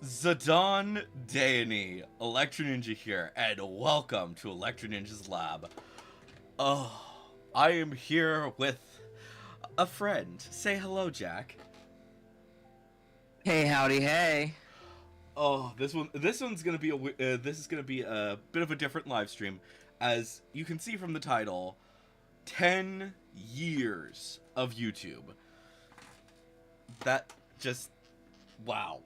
Zidane Dayani, Electro Ninja here, and welcome to Electro Ninja's Lab. Oh, I am here with a friend. Say hello, Jack. Hey, howdy, hey. Oh, this one's gonna be this is gonna be a bit of a different live stream, as you can see from the title. 10 years of YouTube. That just wow.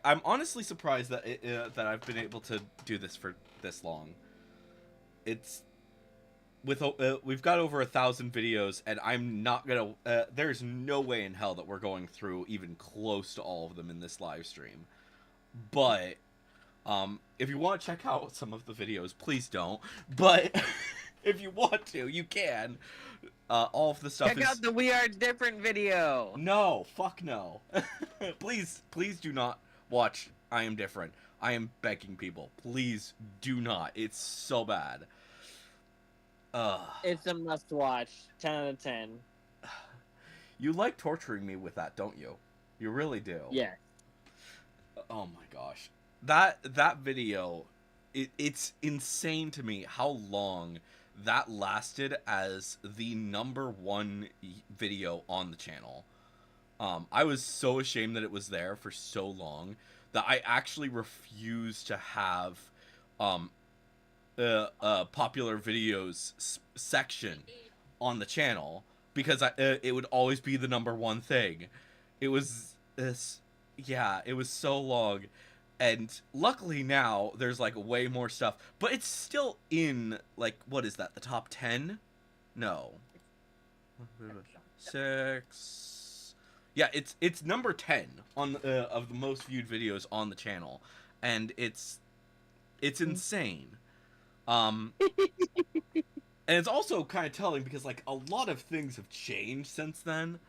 I'm honestly surprised that that I've been able to do this for this long. It's we've got over 1,000 videos, and I'm not gonna. There's no way in hell that we're going through even close to all of them in this live stream. But if you want to check out some of the videos, please don't. But if you want to, you can. All of the stuff Check is out the We Are Different video. no, fuck no. Please do not watch I Am Different. I am begging people. Please do not. It's so bad. Uh, It's a must watch. 10 out of 10. you like torturing me with that, don't you? You really do. Yeah. Oh my gosh. That video, it's insane to me how long that lasted as the #1 video on the channel. I was so ashamed that it was there for so long that I actually refused to have um, popular videos section on the channel because it would always be the #1 thing. It was this, yeah, it was so long, and luckily now there's like way more stuff, but it's still in like what is that? The top 10? No, 6. Yeah, it's number 10 on of the most viewed videos on the channel, and it's insane. Um, and it's also kind of telling because like a lot of things have changed since then.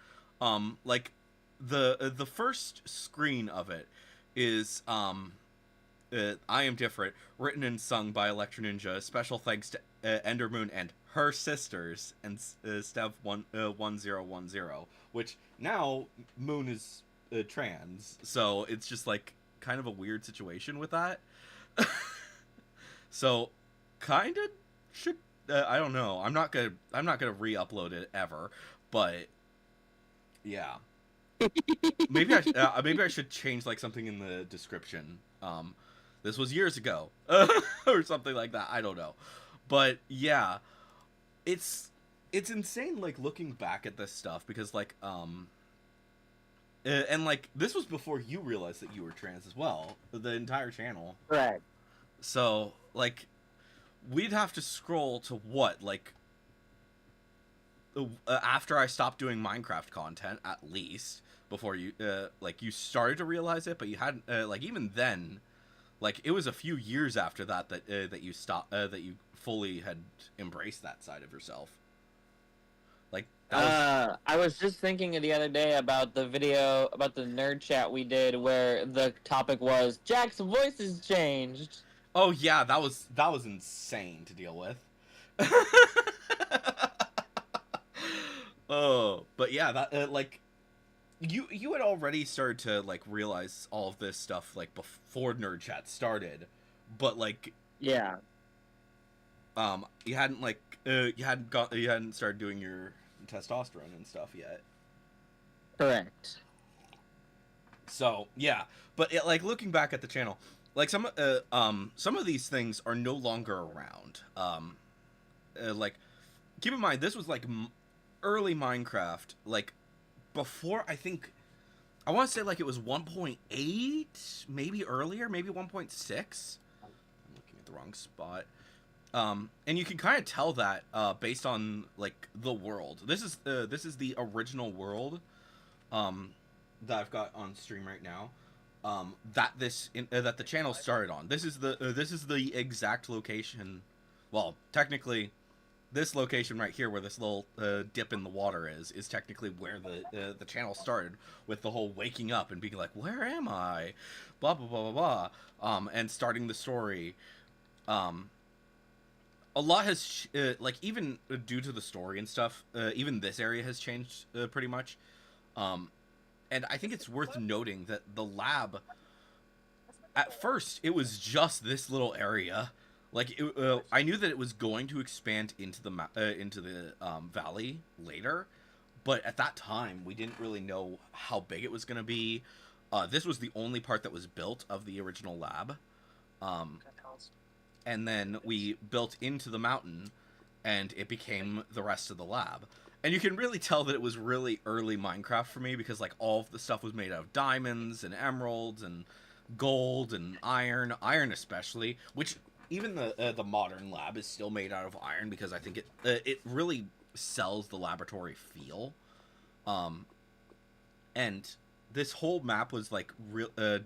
Like the first screen of it is I Am Different, written and sung by Electro Ninja. Special thanks to Ender Moon and her sisters and Stev 1010, which now Moon is trans, so it's just like kind of a weird situation with that. So, kind of should I don't know. I'm not gonna re-upload it ever, but yeah. Maybe I should change like something in the description. This was years ago, or something like that. I don't know, but yeah, it's it's insane. Like looking back at this stuff because like and like this was before you realized that you were trans as well. The entire channel. Right. So like we'd have to scroll to what like after I stopped doing Minecraft content, at least before you like you started to realize it, but you hadn't like even then, like it was a few years after that that you stopped that you fully had embraced that side of yourself. Like that was I was just thinking the other day about the video, about the nerd chat we did where the topic was Jack's voice has changed. oh yeah, that was insane to deal with. Oh, but yeah, that like you had already started to like realize all of this stuff like before nerd chat started, but like Yeah. you hadn't like you hadn't started doing your testosterone and stuff yet. Correct. So yeah, but like looking back at the channel, like some of these things are no longer around. Like keep in mind this was like early Minecraft, like before I want to say like it was 1.8, maybe earlier, maybe 1.6. I'm looking at the wrong spot. And you can kind of tell that based on like the world. This is the original world that I've got on stream right now. That the channel started on. This is the exact location. Well, technically, this location right here, where this little dip in the water is technically where the channel started, with the whole waking up and being like, "Where am I?" Blah blah blah blah blah, and starting the story. A lot has like even due to the story and stuff. Even this area has changed pretty much. Um, And I think it's worth noting that the lab, at first, it was just this little area. Like, I knew that it was going to expand into the valley later, but at that time, we didn't really know how big it was going to be. This was the only part that was built of the original lab. And then we built into the mountain, and it became the rest of the lab. And you can really tell that it was really early Minecraft for me, because like all of the stuff was made out of diamonds and emeralds and gold and iron especially, which even the modern lab is still made out of iron, because I think it really sells the laboratory feel. And this whole map was like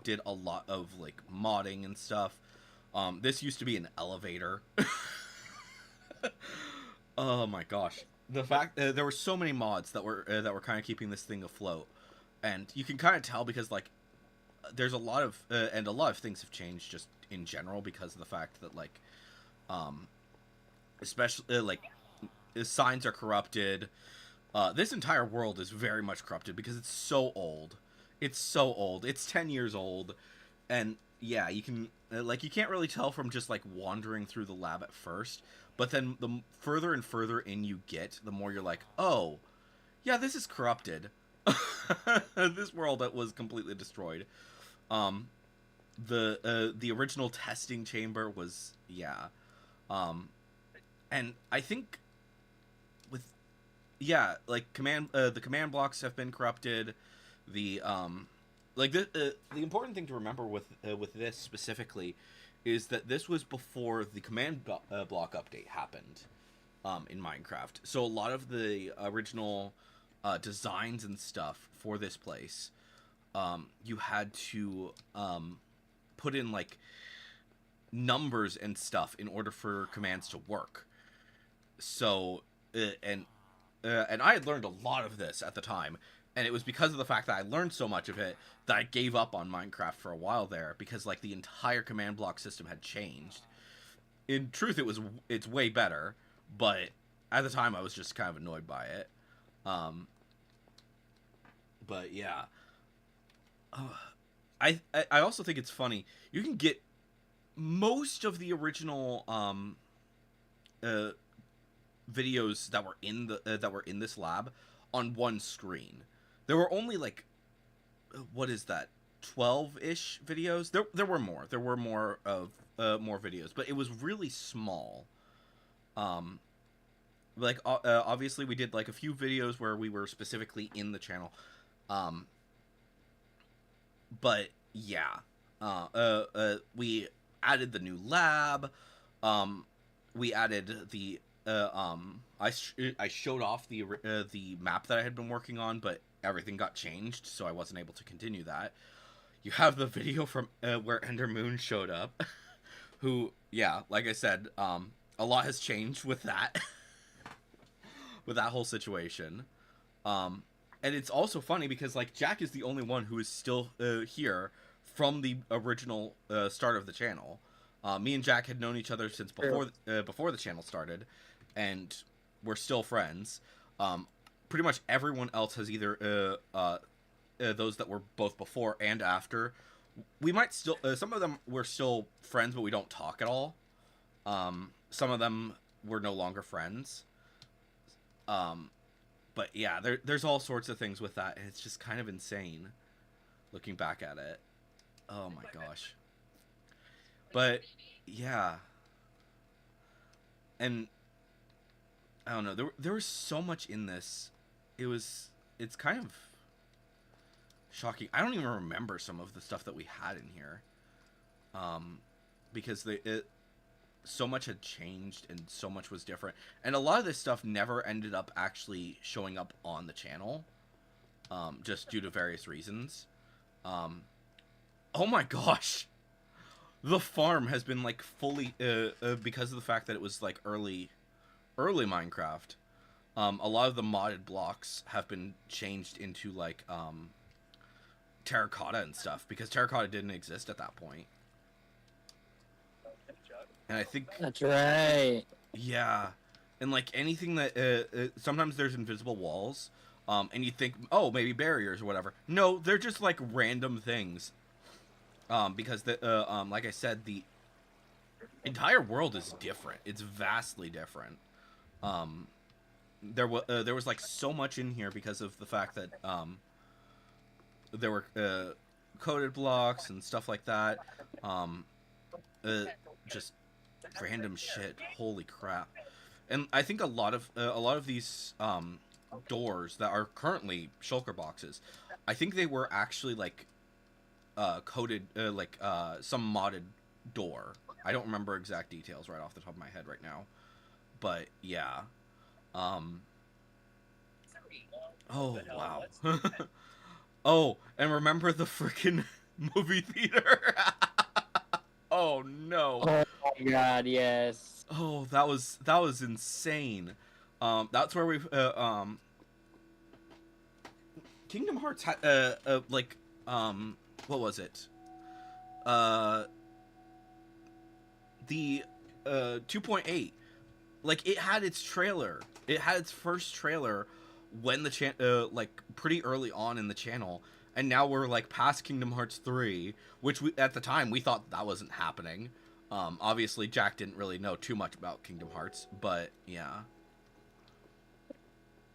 did a lot of like modding and stuff. This used to be an elevator. Oh my gosh. The fact there were so many mods that were kind of keeping this thing afloat, and you can kind of tell because like there's a lot of and a lot of things have changed just in general because of the fact that like especially like signs are corrupted. This entire world is very much corrupted because it's so old. It's so old. It's 10 years old, and yeah, you can like you can't really tell from just like wandering through the lab at first, but then the further and further in you get, the more you're like, oh, yeah, this is corrupted. This world that was completely destroyed. The original testing chamber was and I think with like the command blocks have been corrupted. The the important thing to remember with this specifically is that this was before the command block update happened in Minecraft. So a lot of the original designs and stuff for this place, you had to put in like numbers and stuff in order for commands to work. So and I had learned a lot of this at the time, and it was because of the fact that I learned so much of it that I gave up on Minecraft for a while there, because like the entire command block system had changed. In truth, it's way better, but at the time I was just kind of annoyed by it. But yeah, I also think it's funny. You can get most of the original videos that were in this lab on one screen. There were only like, what is that, 12-ish videos? There were more. There were more videos, but it was really small. Like obviously we did like a few videos where we were specifically in the channel. But yeah, we added the new lab. We added the I showed off the map that I had been working on, but everything got changed, so I wasn't able to continue that. You have the video from where Ender Moon showed up, who, yeah, like I said, a lot has changed with that, with that whole situation. And it's also funny because like Jack is the only one who is still here from the original start of the channel. Me and Jack had known each other since before the channel started, and we're still friends. Pretty much everyone else has either those that were both before and after. We might still some of them we're still friends, but we don't talk at all. Some of them we're no longer friends. But yeah, there's all sorts of things with that, and it's just kind of insane looking back at it. Oh my gosh. But yeah, and I don't know. There was so much in this. It's kind of shocking. I don't even remember some of the stuff that we had in here, because so much had changed and so much was different, and a lot of this stuff never ended up actually showing up on the channel, just due to various reasons. Oh my gosh. The farm has been like fully because of the fact that it was like early Minecraft. A lot of the modded blocks have been changed into like terracotta and stuff, because terracotta didn't exist at that point. And I think That's right. yeah, and like anything that sometimes there's invisible walls. And you think, oh, maybe barriers or whatever. No, they're just like random things. Because like I said, the entire world is different. It's vastly different. Um, there was like so much in here because of the fact that there were coded blocks and stuff like that. Um, just random shit. Holy crap! And I think a lot of these doors that are currently shulker boxes, I think they were actually like coded some modded door. I don't remember exact details right off the top of my head right now, but yeah. Oh wow. Oh, and remember the freaking movie theater? Oh no. Oh my god, yes. Oh, that was insane. That's where we Kingdom Hearts had what was it? The 2.8. Like it had its trailer. It had its first trailer when the like pretty early on in the channel, and now we're like past Kingdom Hearts 3, which at the time we thought that wasn't happening. Obviously Jack didn't really know too much about Kingdom Hearts, but yeah.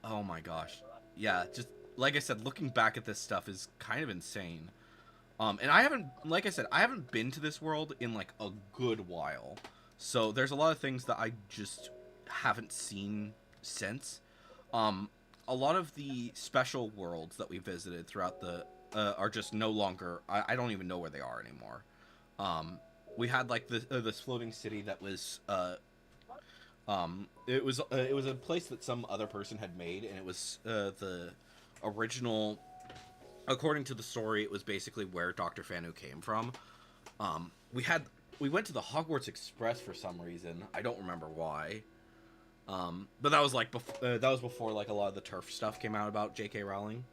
Oh my gosh. Yeah, just like I said, looking back at this stuff is kind of insane. And I haven't, like I said, I haven't been to this world in like a good while. So there's a lot of things that I just haven't seen since. A lot of the special worlds that we visited throughout the are just no longer. I don't even know where they are anymore. We had like this floating city that was it was a place that some other person had made, and it was the original. According to the story, it was basically where Dr. Fanu came from. We went to the Hogwarts Express for some reason. I don't remember why. But that was like that was before like a lot of the turf stuff came out about J.K. Rowling,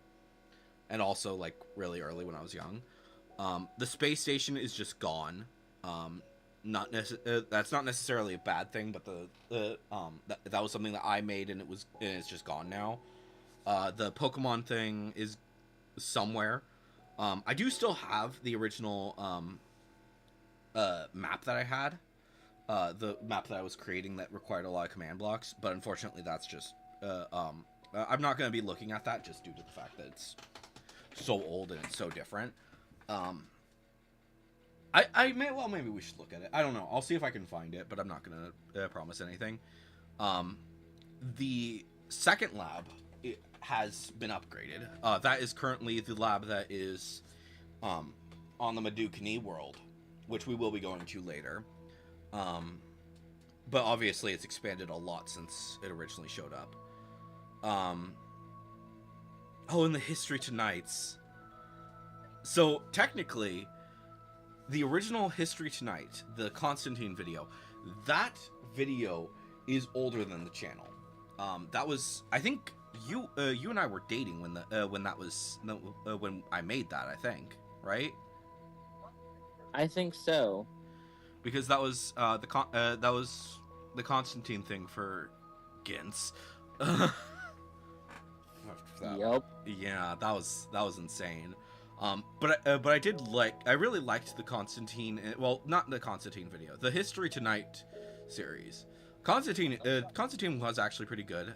and also like really early when I was young. The space station is just gone. That's not necessarily a bad thing, but that was something that I made, and it's just gone now. The Pokemon thing is somewhere. I do still have the original map that I had. The map that I was creating that required a lot of command blocks, but unfortunately that's just I'm not going to be looking at that just due to the fact that it's so old and it's so different. Maybe we should look at it. I don't know. I'll see if I can find it, but I'm not going to promise anything. The second lab has been upgraded. That is currently the lab that is on the Madukini world, which we will be going to later. But obviously it's expanded a lot since it originally showed up. Oh, and the History Tonights. So technically, the original History Tonight, the Constantine video, that video is older than the channel. That was, I think you and I were dating when when I made that, I think, right? I think so. Because that was the Constantine thing for Gintz. Yep. Yeah, that was insane. But I really liked the Constantine. Well, not the Constantine video, the History Tonight series. Constantine was actually pretty good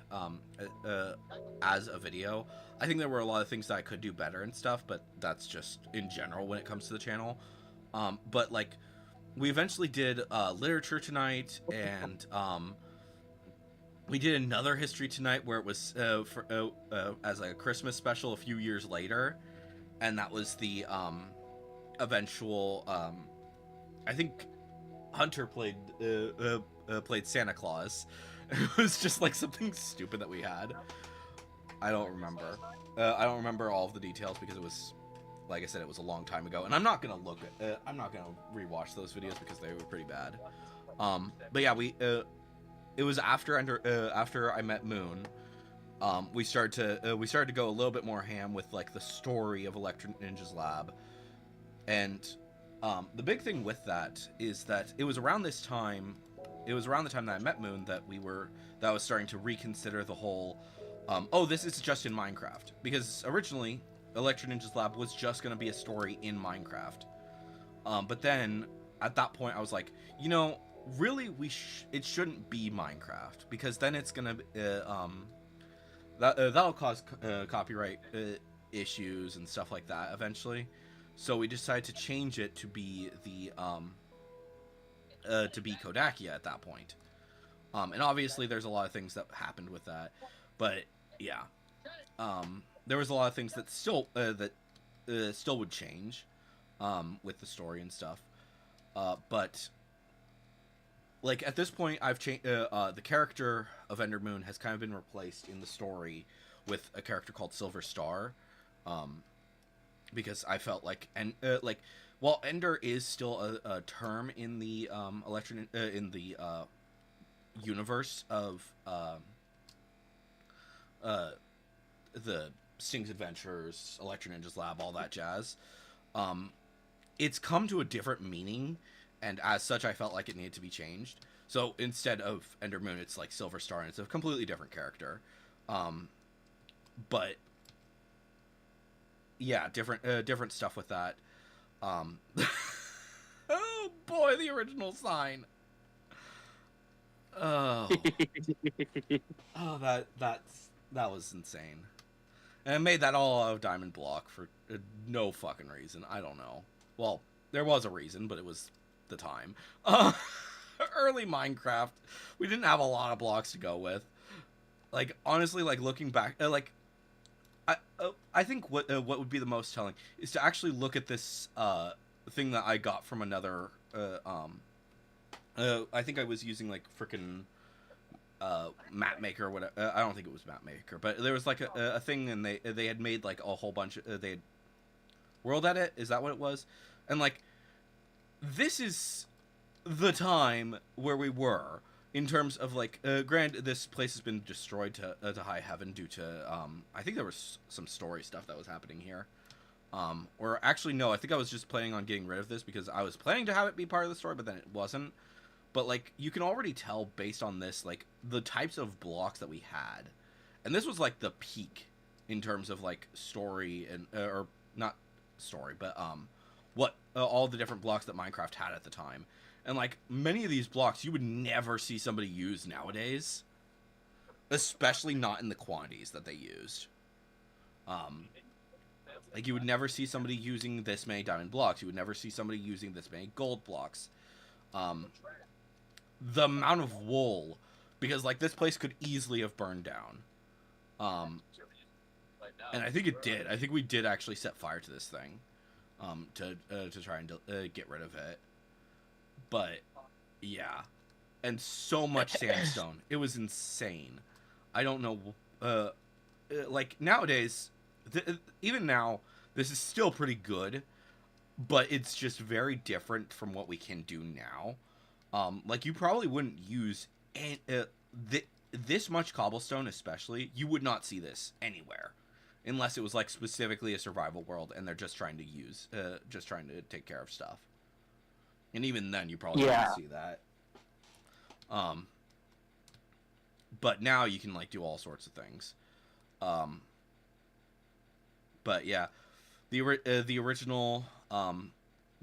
as a video. I think there were a lot of things that I could do better and stuff, but that's just in general when it comes to the channel. But like, we eventually did Literature Tonight, and we did another History Tonight where it was as like a Christmas special a few years later, and that was the eventual. I think Hunter played Santa Claus. It was just like something stupid that we had. I don't remember. I don't remember all of the details because it was, like I said, it was a long time ago, and I'm not gonna I'm not gonna rewatch those videos because they were pretty bad. But yeah, it was after I met Moon. We started to go a little bit more ham with like the story of Electric Ninja's lab, and the big thing with that is that it was around this time. It was around the time that I met Moon that I was starting to reconsider the whole Oh, this is just in Minecraft, because originally Electro Ninja's Lab was just going to be a story in Minecraft. But then at that point I was like, you know, really it shouldn't be Minecraft, because then it's going to that'll cause copyright issues and stuff like that eventually. So we decided to change it to be the to be Kodakia at that point. And obviously there's a lot of things that happened with that, but yeah, there was a lot of things that still still would change with the story and stuff. But like at this point, I've changed the character of Endermoon has kind of been replaced in the story with a character called Silver Star, because I felt like while Ender is still a term in the in the universe of the Sting's Adventures, Electro Ninja's Lab, all that jazz, it's come to a different meaning, and as such, I felt like it needed to be changed. So instead of Endermoon, it's like Silver Star, and it's a completely different character. But yeah, different stuff with that. Oh boy, the original sign. Oh, oh, that was insane. And I made that all out of diamond block for no fucking reason. I don't know. Well, there was a reason, but it was the time. Early Minecraft, we didn't have a lot of blocks to go with. Like, honestly, like, looking back, I think what would be the most telling is to actually look at this thing that I got from another I think I was using like frickin' map maker or whatever. I don't think it was map maker, but there was like a thing, and they had made like a whole bunch of they had world edit, is that what it was? And like, this is the time where we were in terms of like granted this place has been destroyed to high heaven due to I think there was some story stuff that was happening here. Or actually no, I think I was just planning on getting rid of this because I was planning to have it be part of the story, but then it wasn't. But like, you can already tell based on this, like, the types of blocks that we had. And this was like the peak in terms of like story and or not story, but what all the different blocks that Minecraft had at the time. And like, many of these blocks you would never see somebody use nowadays, especially not in the quantities that they used. Like, you would never see somebody using this many diamond blocks. You would never see somebody using this many gold blocks. The amount of wool, because like this place could easily have burned down. And I think it did. I think we did actually set fire to this thing, to try and get rid of it. But yeah, and so much sandstone. It was insane. I don't know. Like nowadays, even now, this is still pretty good, but it's just very different from what we can do now. Like, you probably wouldn't use this much cobblestone, especially. You would not see this anywhere, unless it was like specifically a survival world, and they're just trying to take care of stuff. And even then, you probably wouldn't see that. But now you can like do all sorts of things. But yeah, the original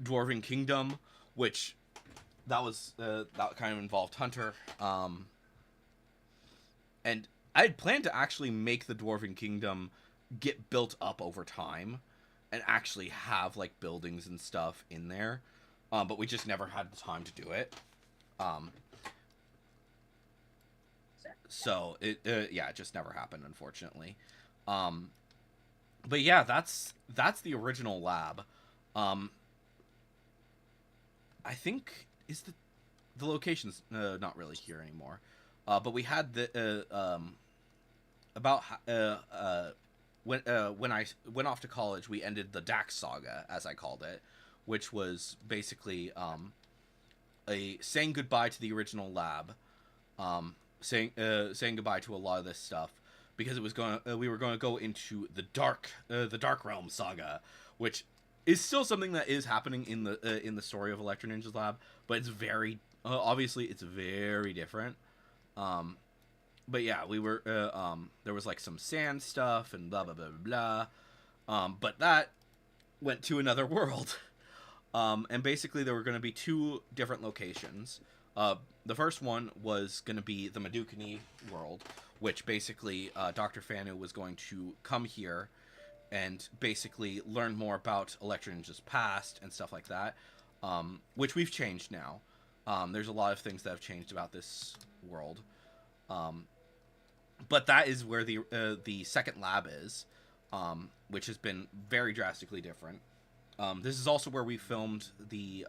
Dwarven Kingdom, which that kind of involved Hunter, and I had planned to actually make the Dwarven Kingdom get built up over time, and actually have like buildings and stuff in there, but we just never had the time to do it. So it it just never happened, unfortunately. But yeah, that's the original lab. I think is the location's not really here anymore. But we had the about when I went off to college, we ended the Dax saga, as I called it, which was basically a saying goodbye to the original lab, saying goodbye to a lot of this stuff, because it was we were going to go into the Dark Realm saga, which is still something that is happening in the story of Electro Ninja's Lab, but it's very obviously it's very different. but yeah, we were there was like some sand stuff and blah blah blah blah blah. But that went to another world. And basically there were going to be two different locations. The first one was going to be the Madukini world, which basically Dr. Fanu was going to come here and basically learn more about Electro Ninja's past and stuff like that, which we've changed now. There's a lot of things that have changed about this world. But that is where the second lab is, which has been very drastically different. This is also where we filmed the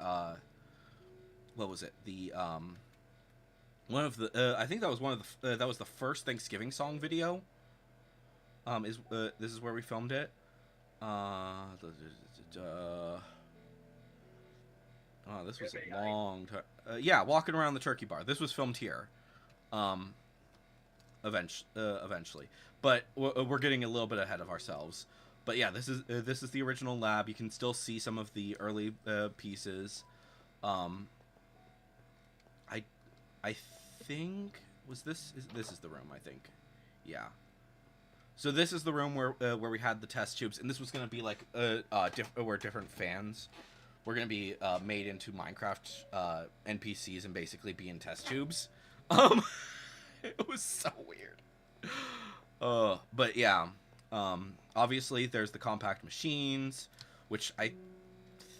what was it? The one of the I think that was one of the that was the first Thanksgiving song video. This is where we filmed it. Oh, this was a long time. Yeah, walking around the turkey bar. This was filmed here. Eventually, but we're getting a little bit ahead of ourselves. But yeah, this is the original lab. You can still see some of the early pieces. I think this is the room, I think. Yeah. So this is the room where we had the test tubes, and this was going to be like where different fans were going to be made into Minecraft NPCs and basically be in test tubes. It was so weird. But yeah, obviously there's the compact machines, which I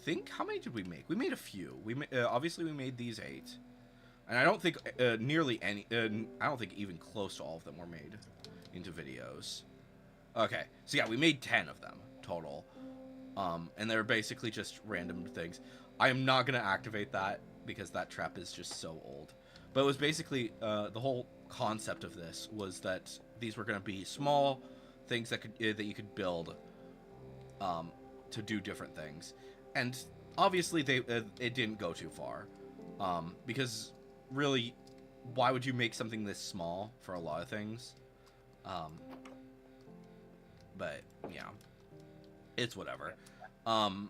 think, how many did we make? We made a few. Obviously we made these 8, and I don't think nearly any. I don't think even close to all of them were made into videos. Okay, so yeah, we made 10 of them total, and they're basically just random things. I am not gonna activate that because that trap is just so old. But it was basically the whole concept of this was that these were going to be small things that you could build to do different things, and obviously it didn't go too far, because really, why would you make something this small for a lot of things? But yeah, it's whatever. Oh,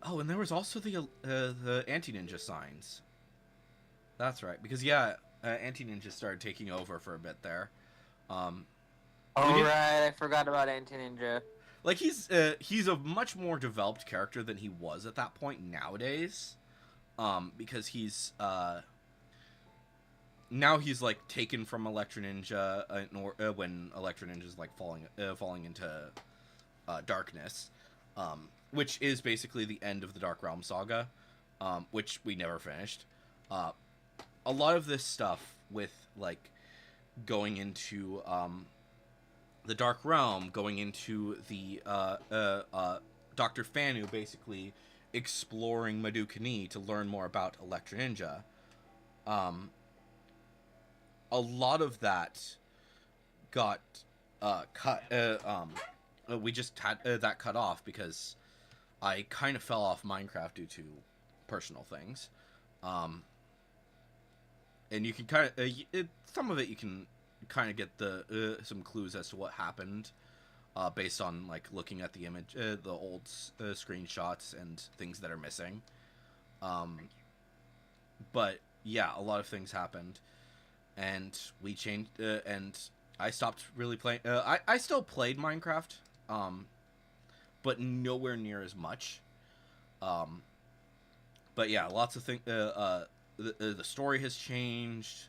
and there was also the anti-ninja signs. That's right, because yeah, Anti-Ninja started taking over for a bit there. Right, I forgot about Anti-Ninja. Like he's a much more developed character than he was at that point nowadays, because he's now he's like taken from Electro Ninja when Electro Ninja's like falling into darkness, which is basically the end of the Dark Realm saga, which we never finished. A lot of this stuff with like going into the Dark Realm, going into the Dr. Fanu basically exploring Madukini to learn more about Electro Ninja. A lot of that got cut. We just had that cut off because I kind of fell off Minecraft due to personal things. And you can kind of some of it you can kind of get the some clues as to what happened based on like looking at the image, the old screenshots and things that are missing. But yeah, a lot of things happened, and we changed. And I stopped really playing. I still played Minecraft, but nowhere near as much. But yeah, lots of things. The story has changed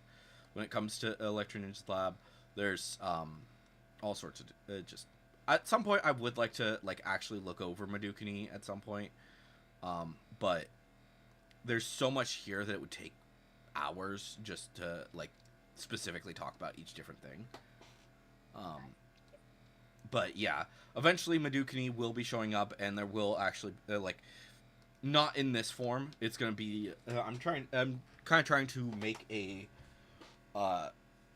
when it comes to Electro Ninja's Lab. There's all sorts of just at some point I would like to like actually look over Madukini at some point, but there's so much here that it would take hours just to like specifically talk about each different thing. But yeah, eventually Madukini will be showing up, and there will actually like. Not in this form. It's gonna be. I'm kind of trying to make a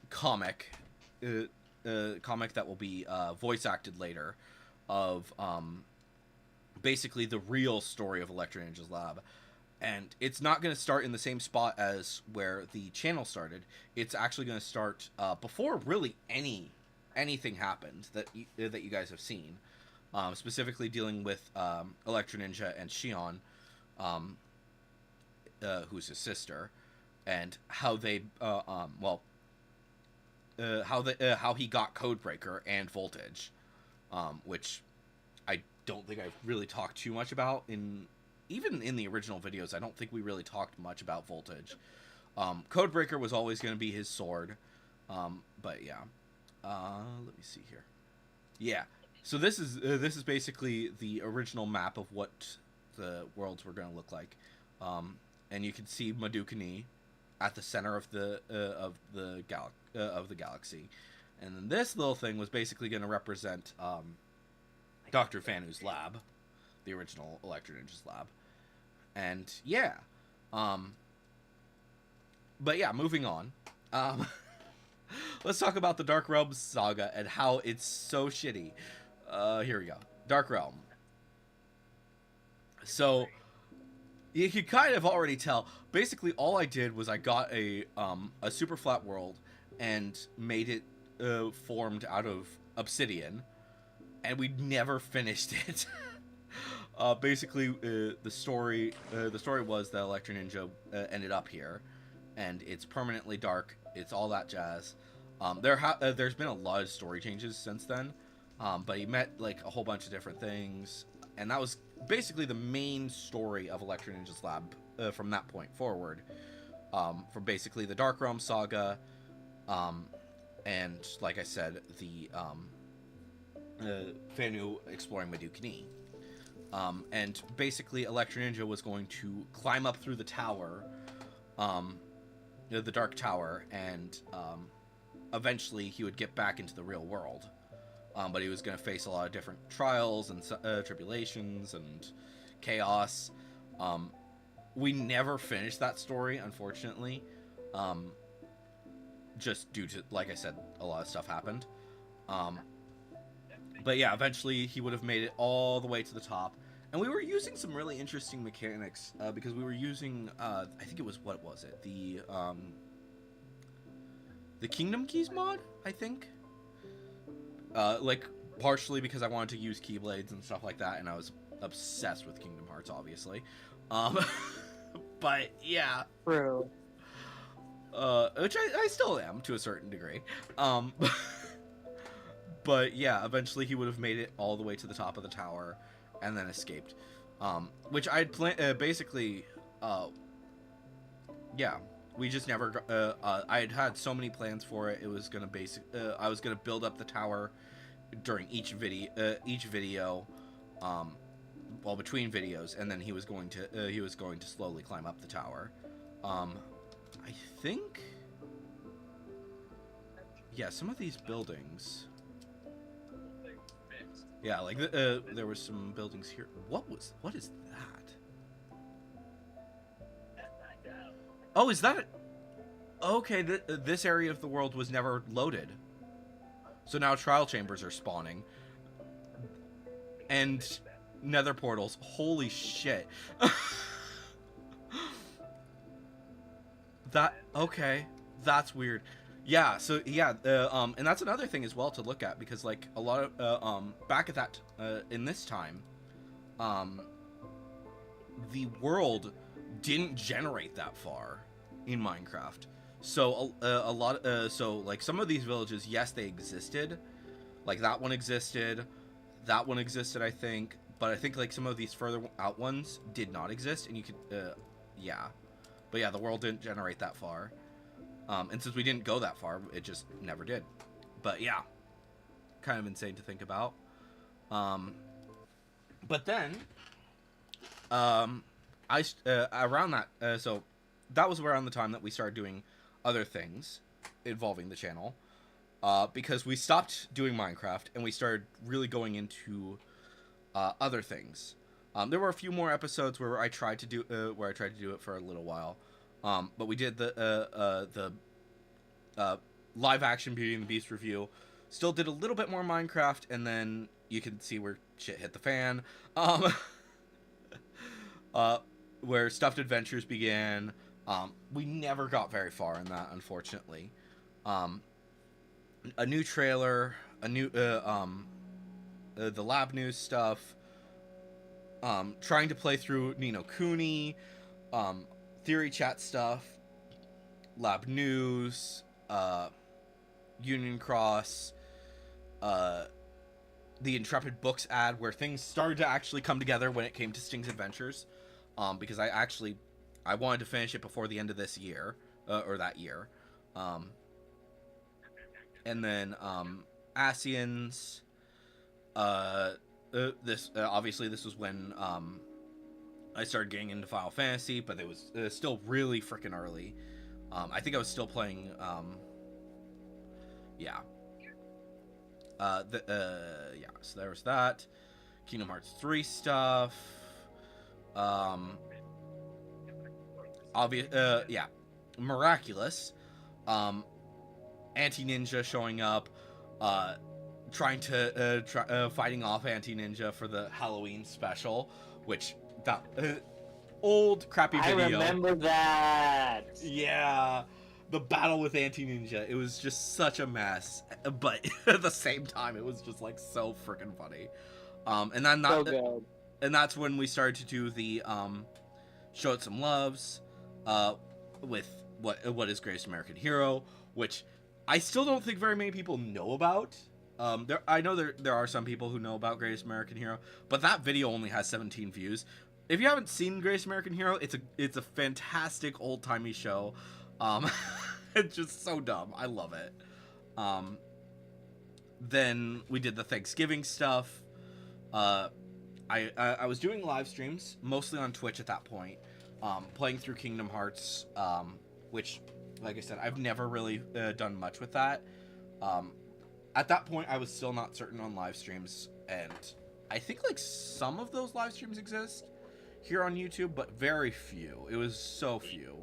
comic that will be voice acted later, of basically the real story of Electro Ninja's Lab, and it's not gonna start in the same spot as where the channel started. It's actually gonna start before really anything happened that you guys have seen, specifically dealing with Electro Ninja and Shion. Who's his sister, and how they how he got Codebreaker and Voltage, which I don't think I've really talked too much about even in the original videos. I don't think we really talked much about Voltage. Codebreaker was always going to be his sword, but yeah. Let me see here. Yeah, so this is basically the original map of what the worlds were going to look like, and you can see Madukani at the center of the galaxy, and then this little thing was basically going to represent Dr. Fanu's lab, the original Electro Ninja's lab, and yeah, but yeah, moving on. Let's talk about the Dark Realm saga and how it's so shitty. Here we go. Dark Realm. So, you can kind of already tell. Basically, all I did was I got a super flat world and made it formed out of obsidian, and we never finished it. Basically, the story was that Electro Ninja ended up here, and it's permanently dark. It's all that jazz. There's been a lot of story changes since then, but he met like a whole bunch of different things, and that was basically the main story of Electro Ninja's lab from that point forward. From basically the Dark Realm saga, and like I said, the Fanu exploring Madukani. And basically Electro Ninja was going to climb up through the tower, the Dark Tower, and eventually he would get back into the real world. But he was going to face a lot of different trials and tribulations and chaos. We never finished that story, unfortunately. Just due to, like I said, a lot of stuff happened. But yeah, eventually he would have made it all the way to the top. And we were using some really interesting mechanics, because we were using, I think it was, what was it? The Kingdom Keys mod, I think? Like, partially because I wanted to use Keyblades and stuff like that, and I was obsessed with Kingdom Hearts, obviously. But, yeah. True. Which I still am, to a certain degree. But, yeah, eventually he would have made it all the way to the top of the tower, and then escaped. Which I had planned, basically, yeah, we just never, I had so many plans for it. It was gonna I was gonna build up the tower during each video, well, between videos, and then he was going to slowly climb up the tower. I think, yeah, some of these buildings, yeah, like there were some buildings here. What is that? Oh, is that okay, this area of the world was never loaded. So now trial chambers are spawning. And nether portals. Holy shit. Okay. That's weird. Yeah, so yeah, and that's another thing as well to look at, because like a lot of back at that in this time, the world didn't generate that far in Minecraft. So a lot so like some of these villages, yes, they existed. Like that one existed, I think, but I think like some of these further out ones did not exist, and you could yeah. But yeah, the world didn't generate that far. And since we didn't go that far, it just never did. But yeah, kind of insane to think about. But then, around that, so that was around the time that we started doing other things involving the channel, because we stopped doing Minecraft and we started really going into other things. There were a few more episodes where I tried to do it for a little while. But we did the live action Beauty and the Beast review. Still did a little bit more Minecraft, and then you can see where shit hit the fan. Where Stuffed Adventures began. We never got very far in that, unfortunately. A new trailer, the lab news stuff. Trying to play through Ni no Kuni. Theory chat stuff, lab news, Union Cross, the Intrepid Books ad, where things started to actually come together when it came to Sting's Adventures, because I wanted to finish it before the end of this year, or that year, and then Asians. This obviously this was when I started getting into Final Fantasy, but it was still really freaking early. I think I was still playing. Yeah. Yeah. So there was that. Kingdom Hearts 3 stuff. Yeah. Miraculous. Anti-Ninja showing up. Fighting off Anti-Ninja for the Halloween special, which that old crappy video. I remember that. Yeah, the battle with Anti-Ninja. It was just such a mess, but at the same time, it was just like so freaking funny. And then So good. And that's when we started to do the Show It Some Loves, with what is Greatest American Hero, which I still don't think very many people know about. I know there are some people who know about Greatest American Hero, but that video only has 17 views. If you haven't seen Greatest American Hero, it's a fantastic old timey show. It's just so dumb. I love it. Then we did the Thanksgiving stuff. I was doing live streams mostly on Twitch at that point, playing through Kingdom Hearts, which, like I said, I've never really done much with that. At that point, I was still not certain on live streams, and I think like some of those live streams exist here on YouTube, but very few. It was so few.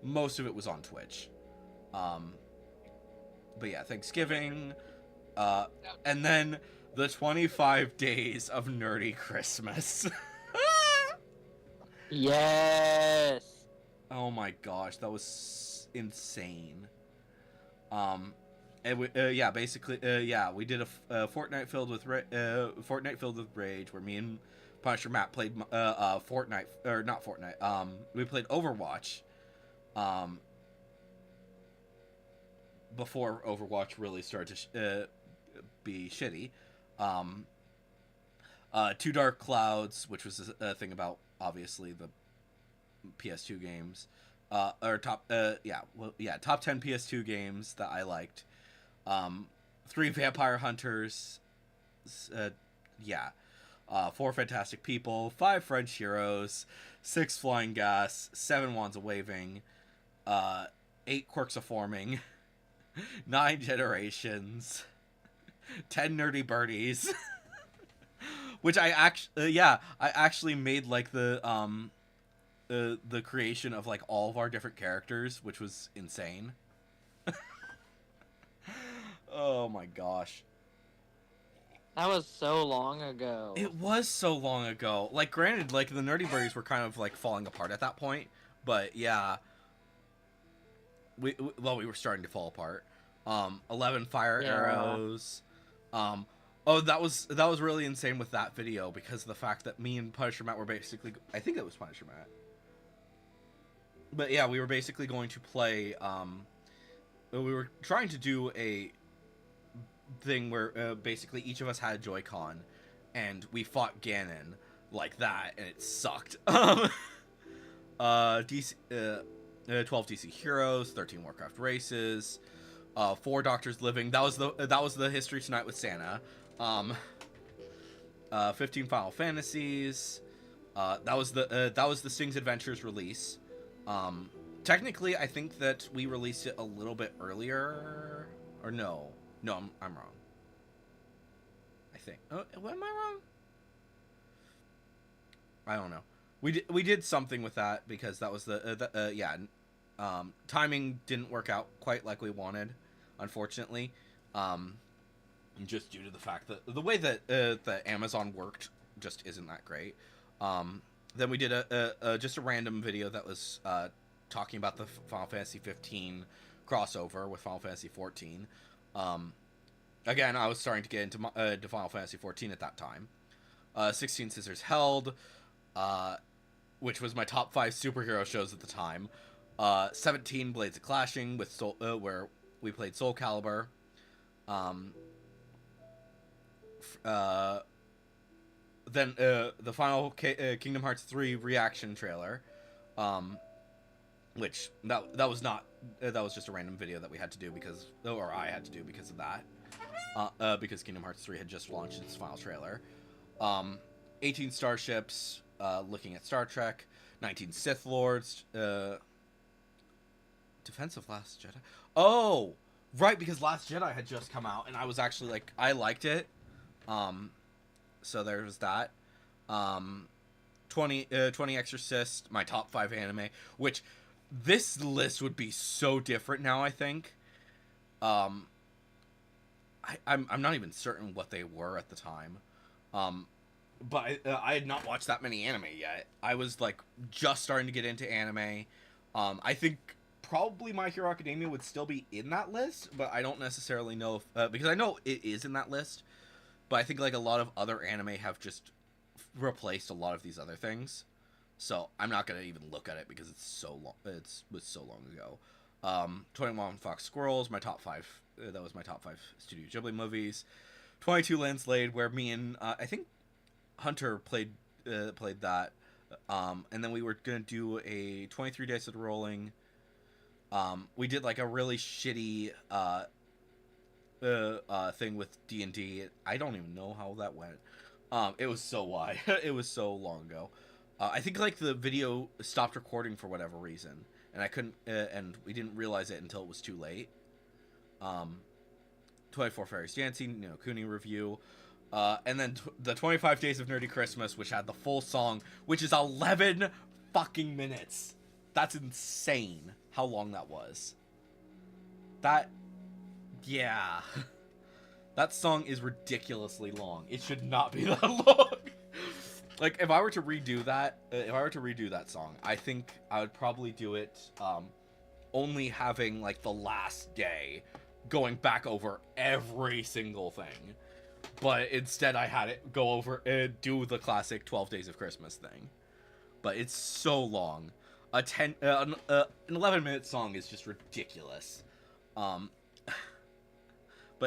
Most of it was on Twitch. But yeah, Thanksgiving, and then the 25 days of nerdy Christmas. Yes. Oh my gosh, that was insane. And yeah, basically, yeah, we did a Fortnite filled with Rage, where me and Punisher Matt played Fortnite, or not Fortnite. We played Overwatch. Before Overwatch really started to be shitty. Two Dark Clouds, which was a thing about obviously the PS2 games. Or top 10 PS2 games that I liked. 3 Vampire Hunters, 4 Fantastic People, 5 French Heroes, 6 Flying Gas, 7 Wands of Waving, 8 Quirks of Forming, 9 Generations, 10 Nerdy Birdies, which I actually made like the creation of like all of our different characters, which was insane. Oh my gosh. That was so long ago. It was so long ago. Like, granted, like, the Nerdy Birdies were kind of, like, falling apart at that point. But, yeah. We were starting to fall apart. 11 Fire Arrows. That was really insane with that video, because of the fact that me and Punisher Matt were basically... I think that was Punisher Matt. But, yeah, we were basically going to play... we were trying to do a thing where basically each of us had a Joy-Con, and we fought Ganon like that, and it sucked. DC, 12 DC Heroes, 13 Warcraft Races, 4 Doctors Living. That was the History Tonight with Santa. 15 Final Fantasies. That was the Sting's Adventures release. Technically, I think that we released it a little bit earlier, or no, I'm wrong. I think. Oh, am I wrong? I don't know. We did something with that, because that was timing didn't work out quite like we wanted, unfortunately. Just due to the fact that the way that the Amazon worked just isn't that great. Then we did just a random video that was talking about the Final Fantasy 15 crossover with Final Fantasy 14. Again, I was starting to get into Final Fantasy 14 at that time. 16 Scissors Held, which was my top 5 superhero shows at the time. 17 Blades of Clashing with where we played Soul Calibur. Um, then the final Kingdom Hearts 3 reaction trailer, um, which that was not that was just a random video that we had to do or I had to do because of that, because Kingdom Hearts 3 had just launched its final trailer. 18 starships, looking at Star Trek, 19 Sith Lords, Defense of Last Jedi. Oh, right, because Last Jedi had just come out, and I was actually like, I liked it. So there was that. 20 Exorcist, my top 5 anime, which this list would be so different now, I think. I'm not even certain what they were at the time. But I had not watched that many anime yet. I was like just starting to get into anime. I think probably My Hero Academia would still be in that list, but I don't necessarily know if, because I know it is in that list, but I think like a lot of other anime have just replaced a lot of these other things. So I'm not gonna even look at it because it's so long. It was so long ago. 21 Fox Squirrels, my top 5. That was my top 5 Studio Ghibli movies. 22 Landslade, where me and I think Hunter played that. And then we were gonna do a 23 Days of Rolling. We did like a really shitty thing with D&D. I don't even know how that went. It was so wide. It was so long ago. I think like the video stopped recording for whatever reason, and I couldn't, and we didn't realize it until it was too late. 24 Fairies Dancing, Kuni review, and then the 25 Days of Nerdy Christmas, which had the full song, which is 11 fucking minutes. That's insane how long that was. Yeah. That song is ridiculously long. It should not be that long. Like, if I were to redo that song, I think I would probably do it only having, like, the last day going back over every single thing. But instead I had it go over and do the classic 12 Days of Christmas thing. But it's so long. An 11-minute song is just ridiculous. But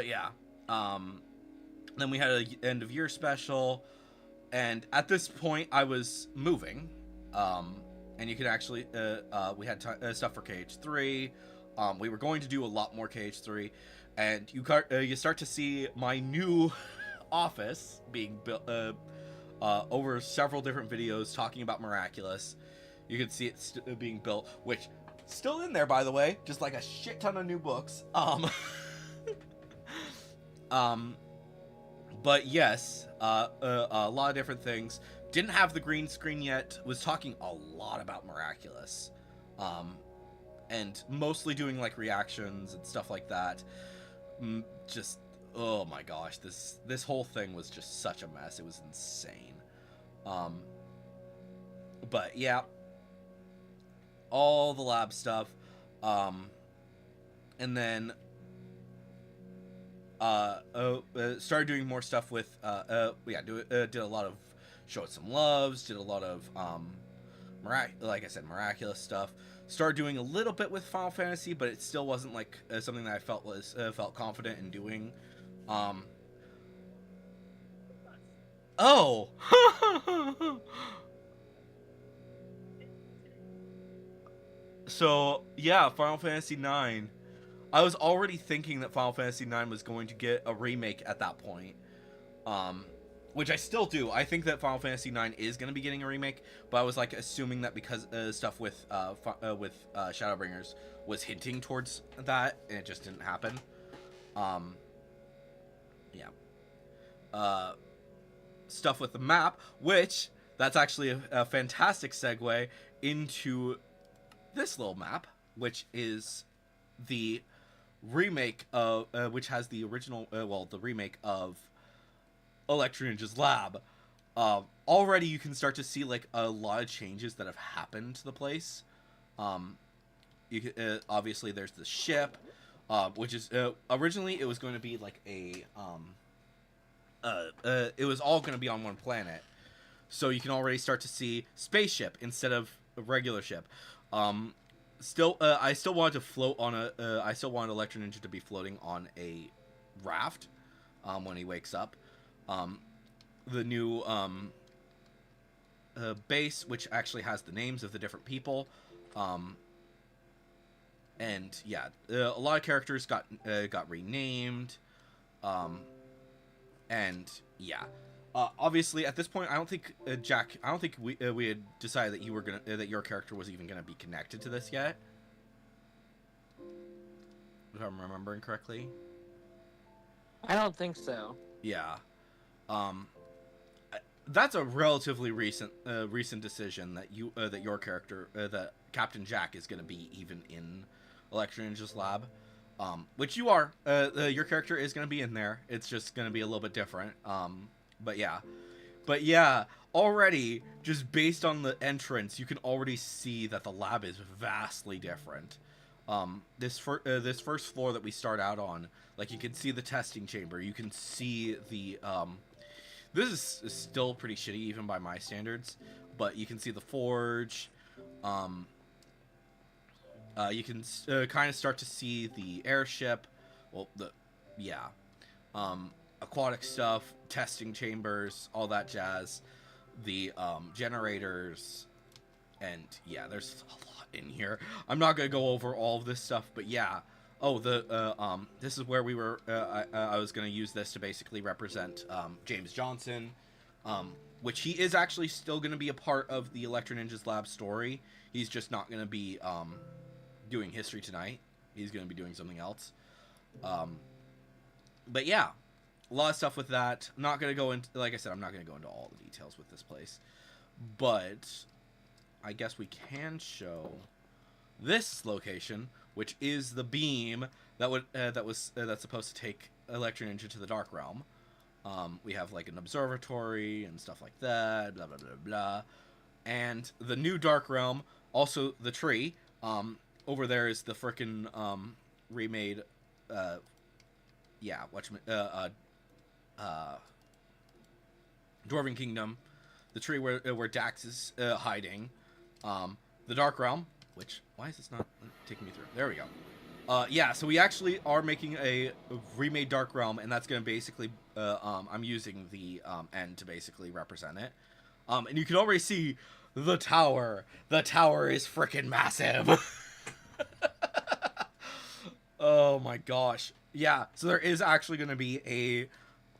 yeah. Then we had an end of year special. And at this point, I was moving, and you could actually, we had stuff for KH3. We were going to do a lot more KH3, and you start to see my new office being built over several different videos talking about Miraculous. You can see it being built, which still in there, by the way, just like a shit ton of new books. But yes, a lot of different things. Didn't have the green screen yet. Was talking a lot about Miraculous. And mostly doing like reactions and stuff like that. Just, oh my gosh, this whole thing was just such a mess. It was insane. But yeah, all the lab stuff. And then started doing more stuff with did a lot of Show It Some Loves, did a lot of like I said, Miraculous stuff. Started doing a little bit with Final Fantasy, but it still wasn't like something that I felt confident in doing. Oh. So yeah, Final Fantasy 9. I was already thinking that Final Fantasy 9 was going to get a remake at that point, which I still do. I think that Final Fantasy 9 is going to be getting a remake, but I was like assuming that because stuff with Shadowbringers was hinting towards that, and it just didn't happen. Stuff with the map, which that's actually a fantastic segue into this little map, which is the remake of which has the original the remake of Electro Ninja's Lab. Already you can start to see like a lot of changes that have happened to the place. Obviously there's the ship, which is originally it was going to be like a it was all going to be on one planet, so you can already start to see spaceship instead of a regular ship. I still wanted to float on I still wanted Electro Ninja to be floating on a raft when he wakes up. The new base, which actually has the names of the different people. And yeah, a lot of characters got renamed. And yeah, obviously at this point, I don't think Jack. I don't think we had decided that you were gonna that your character was even gonna be connected to this yet. If I'm remembering correctly. I don't think so. Yeah. That's a relatively recent decision that that your character that Captain Jack is gonna be even in Electro Ninja's lab. Which you are. Your character is going to be in there. It's just going to be a little bit different. But yeah, already, just based on the entrance, you can already see that the lab is vastly different. This first floor that we start out on, like, you can see the testing chamber. You can see the, this is still pretty shitty, even by my standards, but you can see the forge. You can kind of start to see the airship, well, aquatic stuff, testing chambers, all that jazz, the generators, and yeah, there's a lot in here. I'm not gonna go over all of this stuff, but yeah. Oh, this is where we were. I was gonna use this to basically represent James Johnson, which he is actually still gonna be a part of the Electro Ninjas Lab story. He's just not gonna be doing History Tonight. He's going to be doing something else. But yeah, a lot of stuff with that. I'm not going to go into, like I said, I'm not going to go into all the details with this place. But I guess we can show this location, which is the beam that that's supposed to take Electro Ninja to the Dark Realm. We have like an observatory and stuff like that, blah blah blah blah. And the new Dark Realm, also the tree. Over there is the frickin' remade, Dwarven Kingdom, the tree where Dax is hiding, the Dark Realm, which, why is this not taking me through? There we go. Yeah, so we actually are making a remade Dark Realm, and that's going to basically, I'm using the end to basically represent it. And you can already see the tower. The tower is frickin' massive. Oh my gosh. Yeah, so there is actually going to be a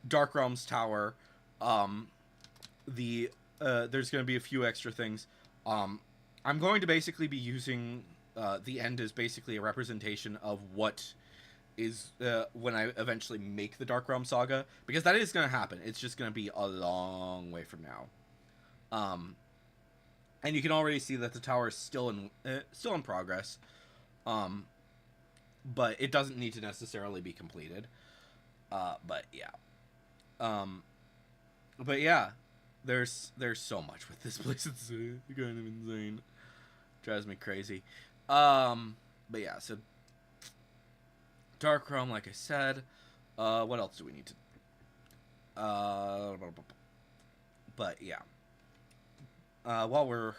Dark Realms tower. There's going to be a few extra things. I'm going to basically be using the end as basically a representation of what is when I eventually make the Dark Realm saga, because that is going to happen. It's just going to be a long way from now. And you can already see that the tower is still in progress. But it doesn't need to necessarily be completed. But yeah. But yeah, there's so much with this place. It's kind of insane. Drives me crazy. But yeah, so Dark Realm, like I said. What else do we need to? But yeah. While we're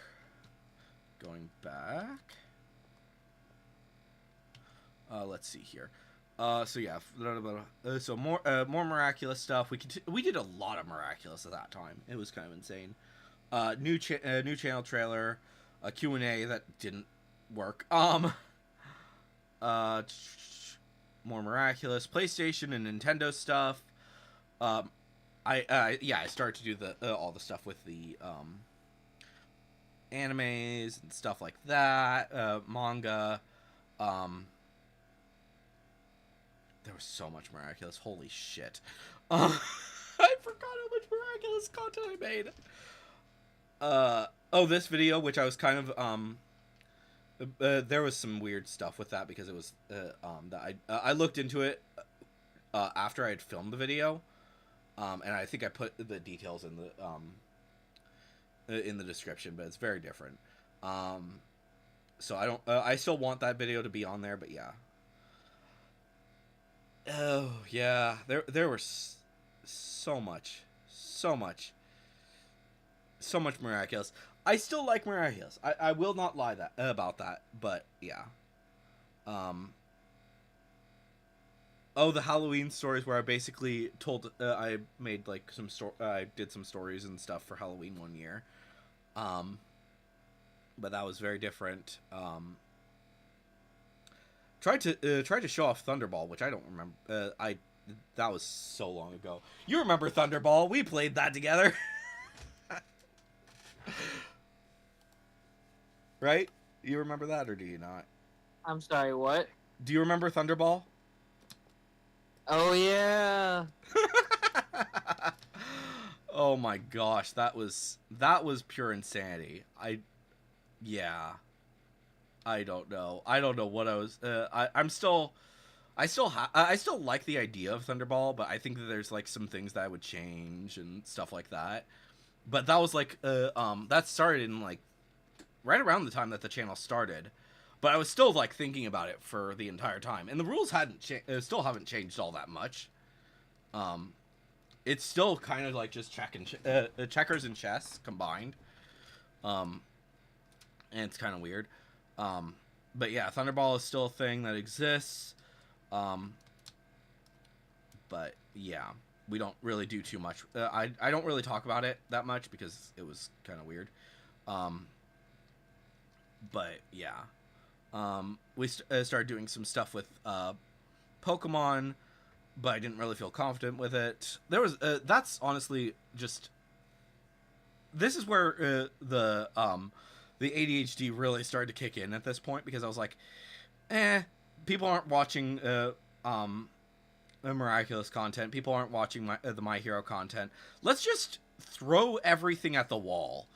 going back. Let's see here. So yeah, so more miraculous stuff. We did a lot of miraculous at that time. It was kind of insane. New channel trailer, a Q&A that didn't work. More miraculous PlayStation and Nintendo stuff. I started to do the all the stuff with the animes and stuff like that. Manga. There was so much miraculous. Holy shit. I forgot how much miraculous content I made. This video, which I was kind of, there was some weird stuff with that because it was, that I looked into it, after I had filmed the video, and I think I put the details in the description, but it's very different. So I don't, I still want that video to be on there, but yeah. Oh yeah, there were so much miraculous. I still like miraculous. I will not lie about that. But yeah, Oh, the Halloween stories where I basically told I made like I did some stories and stuff for Halloween one year. Um, but that was very different. Tried to show off Thunderball, which I don't remember. I That was so long ago. You remember Thunderball? We played that together, right? You remember that, or do you not? I'm sorry, what? Do you remember Thunderball? Oh yeah. Oh my gosh, that was pure insanity. Yeah, I don't know. I don't know what I was. I still like the idea of Thunderball, but I think that there's like some things that I would change and stuff like that. But that was like that started in like right around the time that the channel started. But I was still like thinking about it for the entire time, and the rules still haven't changed all that much. Um, it's still kind of like just checkers and chess combined. Um, and it's kind of weird. Um, but yeah, Thunderball is still a thing that exists. Um, but yeah, we don't really do too much. I don't really talk about it that much because it was kind of weird. Um, but yeah, we started doing some stuff with Pokemon, but I didn't really feel confident with it. That's honestly just this is where the ADHD really started to kick in at this point, because I was like, people aren't watching the Miraculous content. People aren't watching the My Hero content. Let's just throw everything at the wall.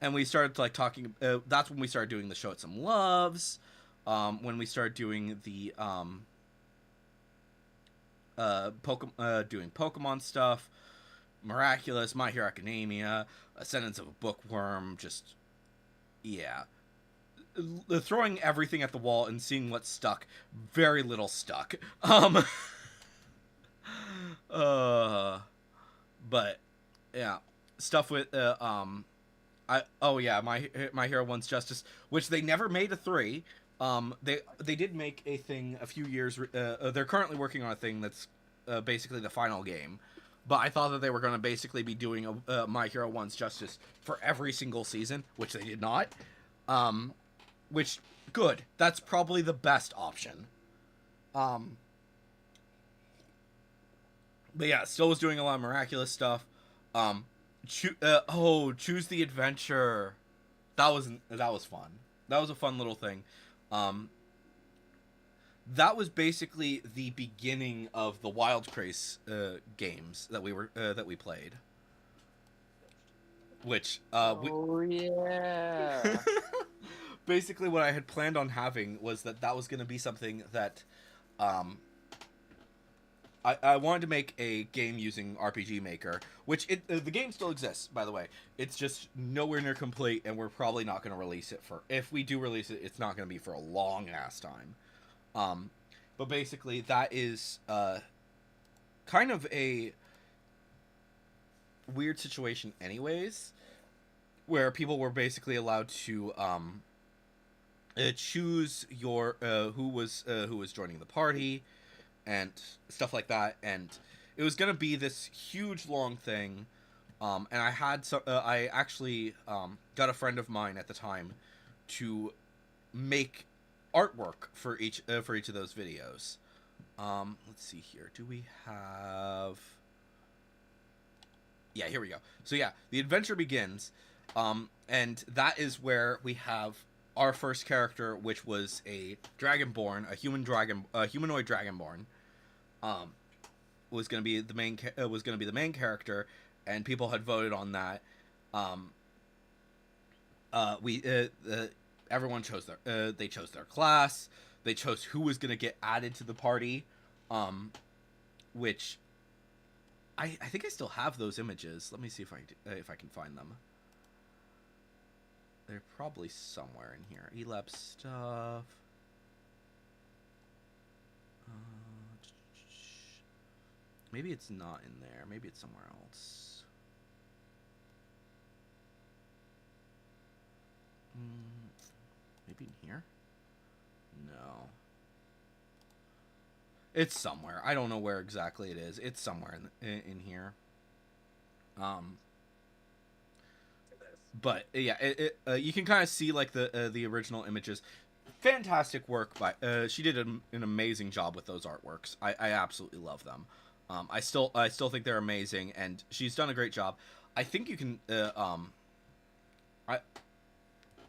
And we started like talking. That's when we started doing the Show It Some Loves. When we started doing the doing Pokemon stuff, Miraculous, My Hero Academia, Ascendance of a Bookworm, just yeah. Throwing everything at the wall and seeing what stuck. Very little stuck. Uh, but yeah, stuff with My Hero One's Justice, which they never made a 3. They did make a thing a few years. They're currently working on a thing that's basically the final game. But I thought that they were going to basically be doing a My Hero One's Justice for every single season, which they did not. Which good. That's probably the best option. But yeah, still was doing a lot of Miraculous stuff. Choose the Adventure. That was fun. That was a fun little thing. That was basically the beginning of the Wild Craze games that we played. Which yeah. basically what I had planned on having was that was going to be something that I wanted to make a game using RPG Maker, which the game still exists, by the way. It's just nowhere near complete, and we're probably not going to release it if we do release it, it's not going to be for a long ass time. But basically that is kind of a weird situation anyways, where people were basically allowed to choose your who was joining the party and stuff like that, and it was gonna be this huge long thing. And I actually got a friend of mine at the time to make artwork for each of those videos. Let's see here. Do we have? Yeah, here we go. So yeah, the adventure begins, and that is where we have our first character, which was a dragonborn, a humanoid dragonborn. Was going to be the main character, and people had voted on that. Everyone chose they chose their class. They chose who was going to get added to the party, which I think I still have those images. Let me see if I can find them. They're probably somewhere in here. Elab stuff. Maybe it's not in there. Maybe it's somewhere else. Maybe in here? No. It's somewhere. I don't know where exactly it is. It's somewhere in here. But yeah, you can kind of see like the original images. Fantastic work by she did an amazing job with those artworks. I absolutely love them. I still think they're amazing, and she's done a great job. I think you can I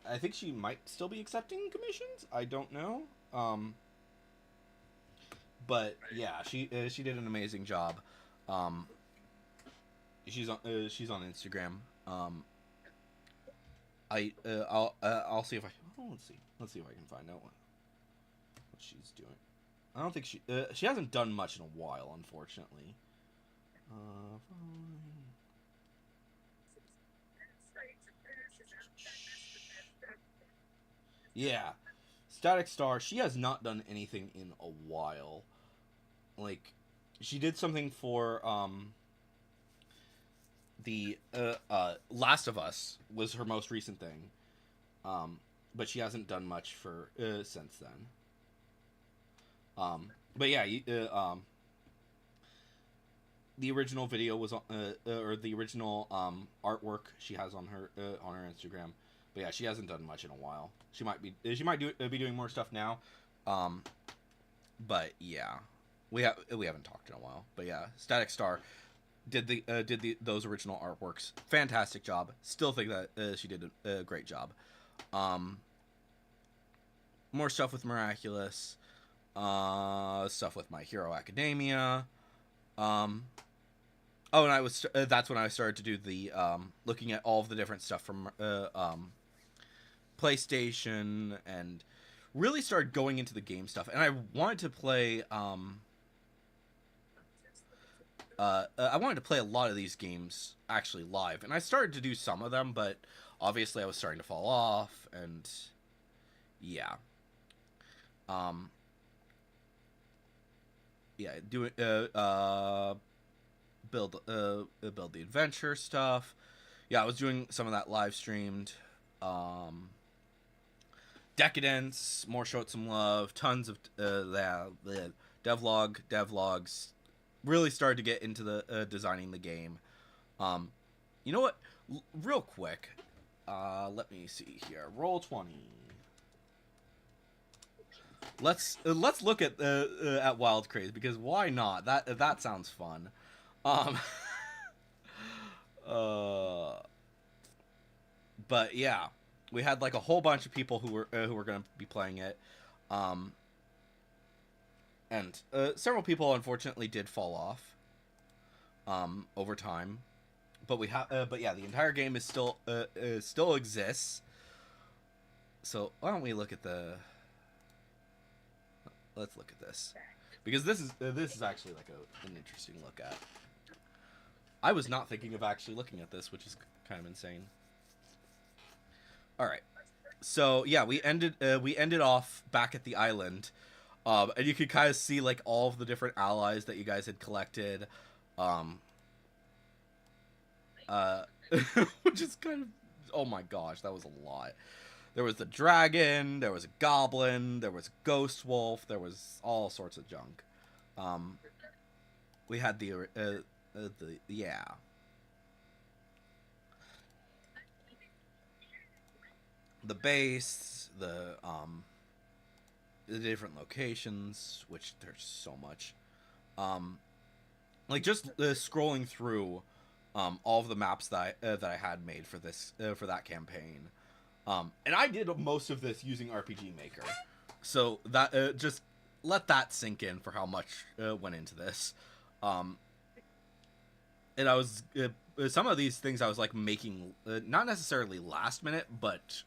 I think she might still be accepting commissions. I don't know. But yeah, she did an amazing job. Um, she's on Instagram. I'll see if I let's see if I can find out what she's doing. I don't think she hasn't done much in a while, unfortunately. Yeah, Static Star. She has not done anything in a while. Like, she did something for the Last of Us was her most recent thing, but she hasn't done much for since then. But yeah, the original video was or the original artwork she has on her Instagram. But yeah, she hasn't done much in a while. She might be be doing more stuff now. But yeah, we haven't talked in a while. But yeah, Static Star did those original artworks. Fantastic job. Still think that she did a great job. More stuff with Miraculous. Stuff with My Hero Academia. Oh, and I was that's when I started to do the looking at all of the different stuff from PlayStation, and really started going into the game stuff. And I wanted to play I wanted to play a lot of these games actually live, and I started to do some of them, but obviously I was starting to fall off, and yeah. Yeah, doing build the adventure stuff. Yeah, I was doing some of that live streamed. Decadence, more Showed Some Love, tons of the devlogs. Really started to get into the designing the game. You know what? Real quick, let me see here. Roll20. Let's look at Wild Craze, because why not? That sounds fun. But yeah, we had like a whole bunch of people who were going to be playing it, and several people unfortunately did fall off over time. But but yeah, the entire game is still exists. So why don't we look at let's look at this, because this is actually like an interesting look at. I was not thinking of actually looking at this, which is kind of insane. All right, so yeah, we ended off back at the island, and you could kind of see like all of the different allies that you guys had collected, which is kind of, oh my gosh, that was a lot. There was the dragon, there was a goblin, there was a ghost wolf, there was all sorts of junk. We had the yeah. The base, the different locations, which there's so much. Like just scrolling through all of the maps that I had made for this for that campaign. And I did most of this using RPG Maker, so that just let that sink in for how much went into this. And I was some of these things I was like making not necessarily last minute, but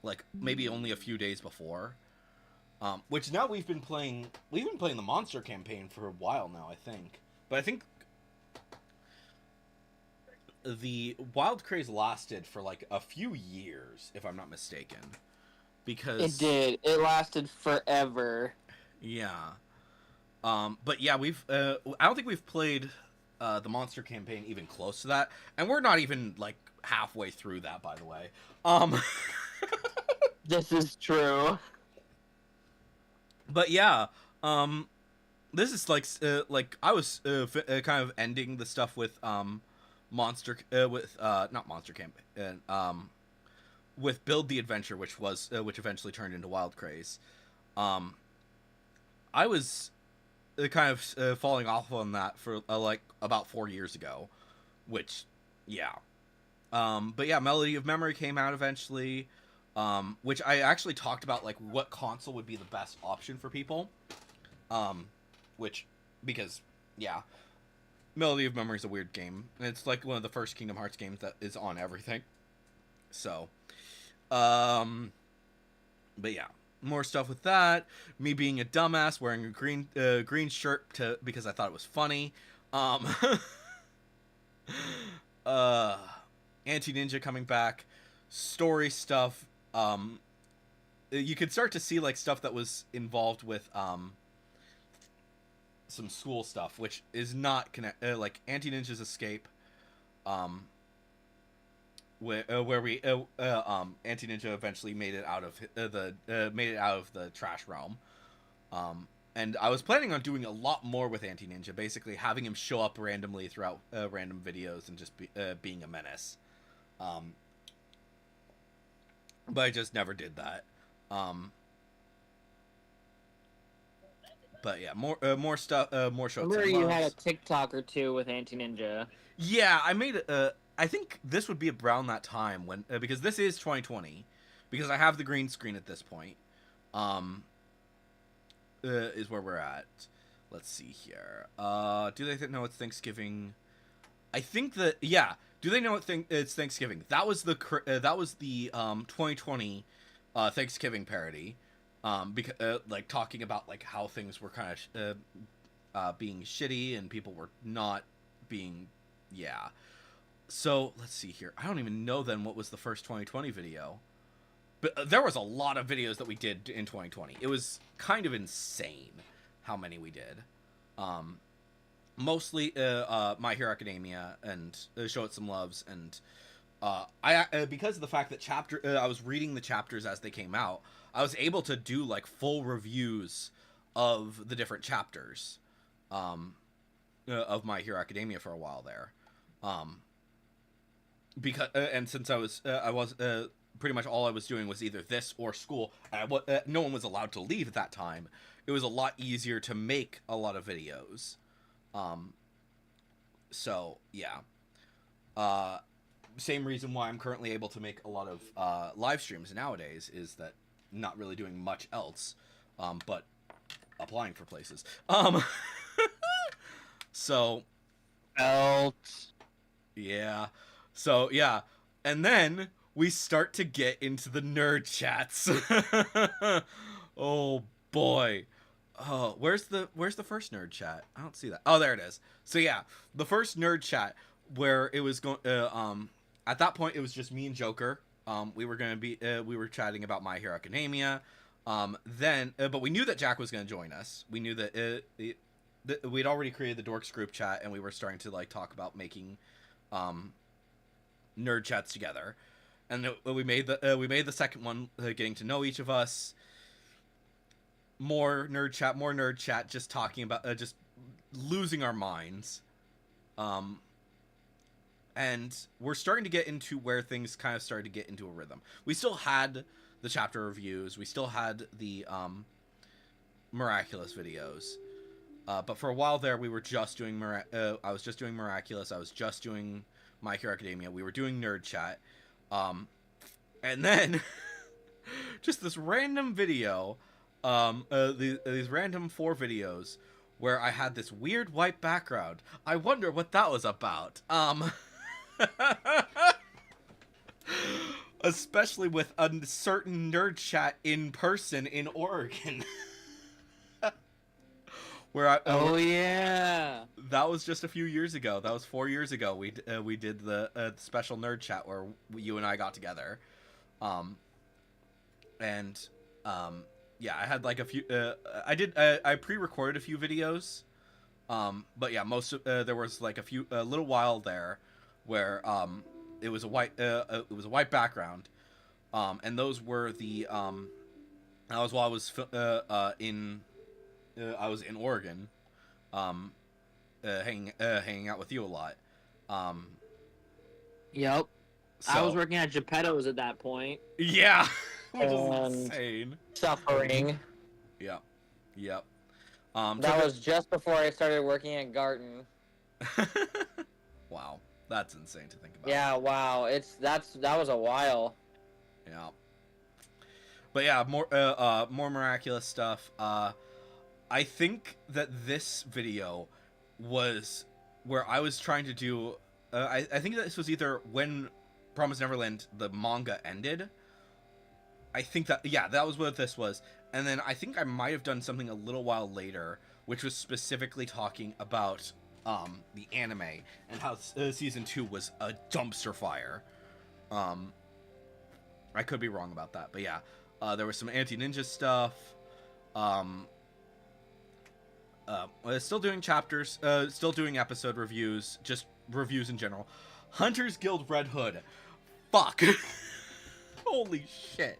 like maybe only a few days before. Which now we've been playing the monster campaign for a while now, I think. But I think the Wild Craze lasted for like a few years, if I'm not mistaken, because it did. It lasted forever. Yeah. But yeah, I don't think we've played the monster campaign even close to that, and we're not even like halfway through that, by the way. This is true. But yeah, Um, this is like I was kind of ending the stuff with monster with not monster camp with build the adventure, which eventually turned into Wild Craze. Um, I was kind of falling off on that for like about 4 years ago, which yeah. But yeah, Melody of Memory came out eventually, which I actually talked about like what console would be the best option for people. Um, which because yeah, Melody of Memory is a weird game. It's like one of the first Kingdom Hearts games that is on everything. So, um, but yeah, more stuff with that. Me being a dumbass wearing a green shirt because I thought it was funny. Um, uh, Anti Ninja coming back, story stuff. You could start to see like stuff that was involved with some school stuff, which is not like Anti Ninja's Escape, um, where we Anti Ninja eventually made it out of the trash realm. And I was planning on doing a lot more with Anti Ninja, basically having him show up randomly throughout random videos and just being a menace. But I just never did that. But yeah, more stuff, more I shows. remember you had a TikTok or two with Anti Ninja. Yeah, I made I think this would be around that time when because this is 2020, because I have the green screen at this point. Is where we're at. Let's see here. Do they know it's Thanksgiving? I think that yeah. Do they know it's Thanksgiving? That was the 2020 Thanksgiving parody. Because like talking about like how things were kind of being shitty and people were not being yeah. So let's see here. I don't even know then what was the first 2020 video. But there was a lot of videos that we did in 2020. It was kind of insane how many we did. Mostly My Hero Academia and Show It Some Loves, and I because of the fact that I was reading the chapters as they came out, I was able to do like full reviews of the different chapters of My Hero Academia for a while there. Because and since I was pretty much all I was doing was either this or school, and no one was allowed to leave at that time. It was a lot easier to make a lot of videos. So yeah. Same reason why I'm currently able to make a lot of live streams nowadays is that not really doing much else, but applying for places. So yeah. So yeah, and then we start to get into the nerd chats. Oh boy. Oh, where's the first nerd chat? I don't see that. Oh, there it is. So yeah, the first nerd chat where it was going at that point it was just me and Joker. We were chatting about My Hero Academia. But we knew that Jack was going to join us. We knew that we'd already created the Dorks group chat, and we were starting to like talk about making nerd chats together. And we made the second one, getting to know each of us. More nerd chat, just talking about just losing our minds. And we're starting to get into where things kind of started to get into a rhythm. We still had the chapter reviews, we still had the Miraculous videos, but for a while there we were just doing I was just doing Miraculous, I was just doing My Hero Academia, we were doing nerd chat, and then just this random video, these random 4 videos where I had this weird white background. I wonder what that was about. Especially with a certain nerd chat in person in Oregon. Yeah. That was just a few years ago. That was 4 years ago. We did the special nerd chat where you and I got together. Yeah, I had like a few. I pre-recorded a few videos. But yeah, there was like a little while there where it was a white background, and those were the that was while I was in I was in Oregon, hanging out with you a lot. Um, Yep. I was so working at Geppetto's at that point. yeah, which is And insane. suffering. Yep, yep. That was just before I started working at Garten. Wow, that's insane to think about. Yeah, wow. That was a while. Yeah. But yeah, more miraculous stuff. I think that this video was where I was trying to do. I think that this was either when Promise Neverland the manga ended. I think that was what this was, and then I think I might have done something a little while later, which was specifically talking about the anime and how season 2 was a dumpster fire. I could be wrong about that, but yeah, there was some anti-ninja stuff. Still doing chapters, still doing episode reviews, just reviews in general. Hunter's Guild Red Hood. Fuck. Holy shit.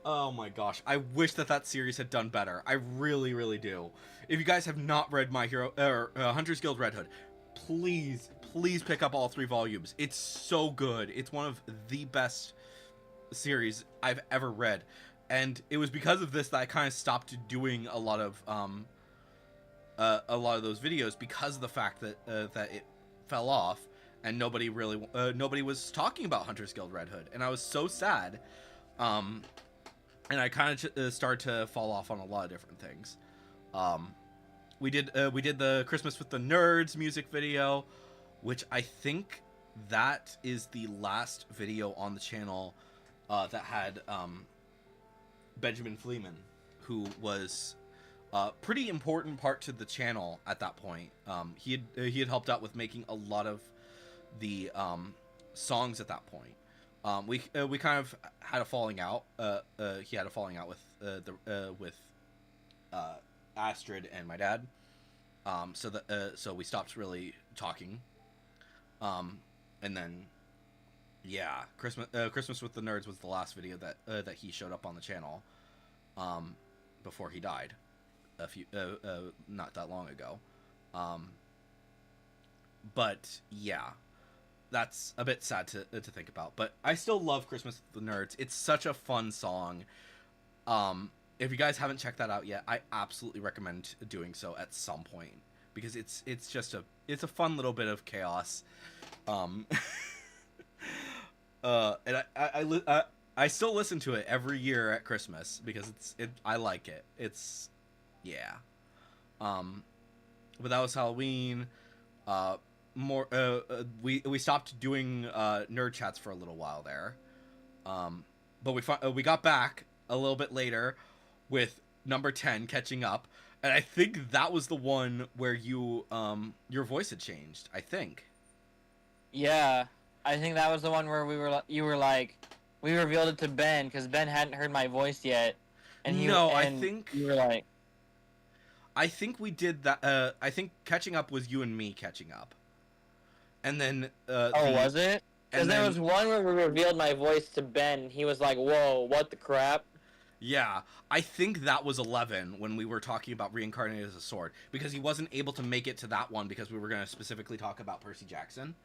Oh my gosh. I wish that series had done better. I really, really do. If you guys have not read My Hero, or Hunter's Guild Red Hood, please pick up all 3 volumes. It's so good. It's one of the best series I've ever read. And it was because of this that I kind of stopped doing a lot of those videos, because of the fact that that it fell off and nobody was talking about Hunter's Guild Red Hood, and I was so sad. And I kind of started to fall off on a lot of different things. We did the Christmas with the Nerds music video, which I think that is the last video on the channel that had Benjamin Fleeman, who was a pretty important part to the channel at that point. He had helped out with making a lot of the songs at that point. We kind of had a falling out. He had a falling out with Astrid and my dad. So we stopped really talking. And then, yeah, Christmas with the Nerds was the last video that he showed up on the channel. Before he died, not that long ago. But yeah. That's a bit sad to think about, but I still love Christmas with the Nerds. It's such a fun song. If you guys haven't checked that out yet, I absolutely recommend doing so at some point, because it's just a fun little bit of chaos. And I still listen to it every year at Christmas because I like it. It's yeah. But that was Halloween. We stopped doing nerd chats for a little while there, but we got back a little bit later with number 10, Catching Up, and I think that was the one where your voice had changed. I think. Yeah, I think that was the one where you were like, we revealed it to Ben because Ben hadn't heard my voice yet, and I think you were like, I think we did that. I think Catching Up was you and me catching up. And then was it? Because there was one where we revealed my voice to Ben, and he was like, "Whoa, what the crap?" Yeah, I think that was 11 when we were talking about Reincarnated as a Sword, because he wasn't able to make it to that one because we were going to specifically talk about Percy Jackson.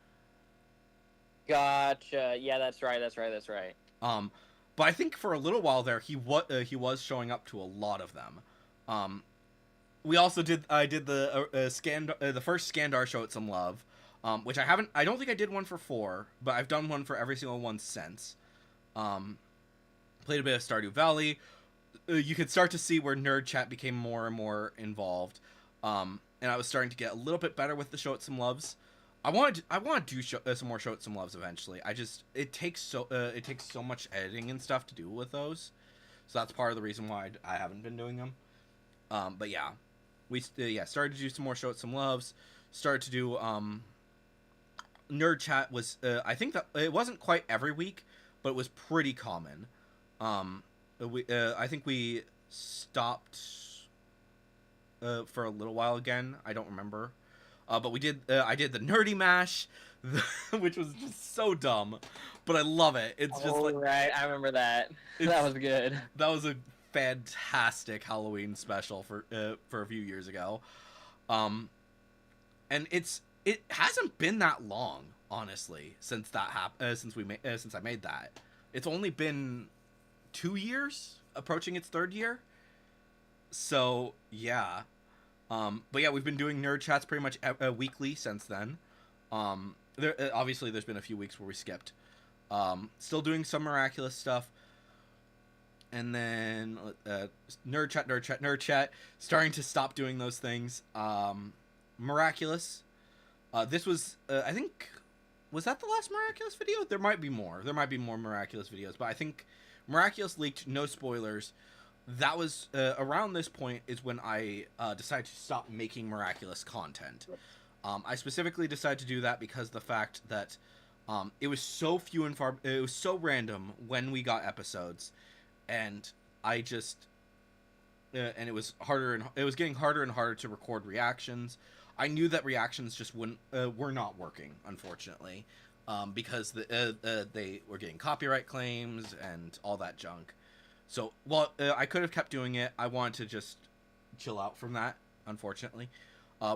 Gotcha. Yeah, that's right. But I think for a little while there, he was showing up to a lot of them. We also I did the first Skandar Show It Some Love. Which I don't think I did one for 4, but I've done one for every single one since. Played a bit of Stardew Valley. You could start to see where Nerd Chat became more and more involved. And I was starting to get a little bit better with the Show It Some Loves. I want to do some more Show It Some Loves eventually. It takes so much editing and stuff to do with those. So that's part of the reason why I haven't been doing them. But yeah, we started to do some more Show It Some Loves. Started to do Nerd Chat was I think that it wasn't quite every week, but it was pretty common. I think we stopped for a little while again. I don't remember, but I did the Nerdy Mash, which was just so dumb, but I love it. It's just right. I remember that. That was good. That was a fantastic Halloween special for a few years ago. And it hasn't been that long, honestly, since that since I made that. It's only been 2 years, approaching its 3rd year. So yeah, but yeah, we've been doing nerd chats pretty much weekly since then. Obviously there's been a few weeks where we skipped. Still doing some miraculous stuff, and then nerd chat. Starting to stop doing those things. Miraculous. This was, I think, was that the last Miraculous video? There might be more. There might be more Miraculous videos, but I think Miraculous leaked, no spoilers. That was, around this point is when I decided to stop making Miraculous content. I specifically decided to do that because the fact that it was so few and far, it was so random when we got episodes, and I just, and it was getting harder and harder to record reactions. I knew that reactions just were not working, unfortunately, because they were getting copyright claims and all that junk. So while I could have kept doing it, I wanted to just chill out from that, unfortunately.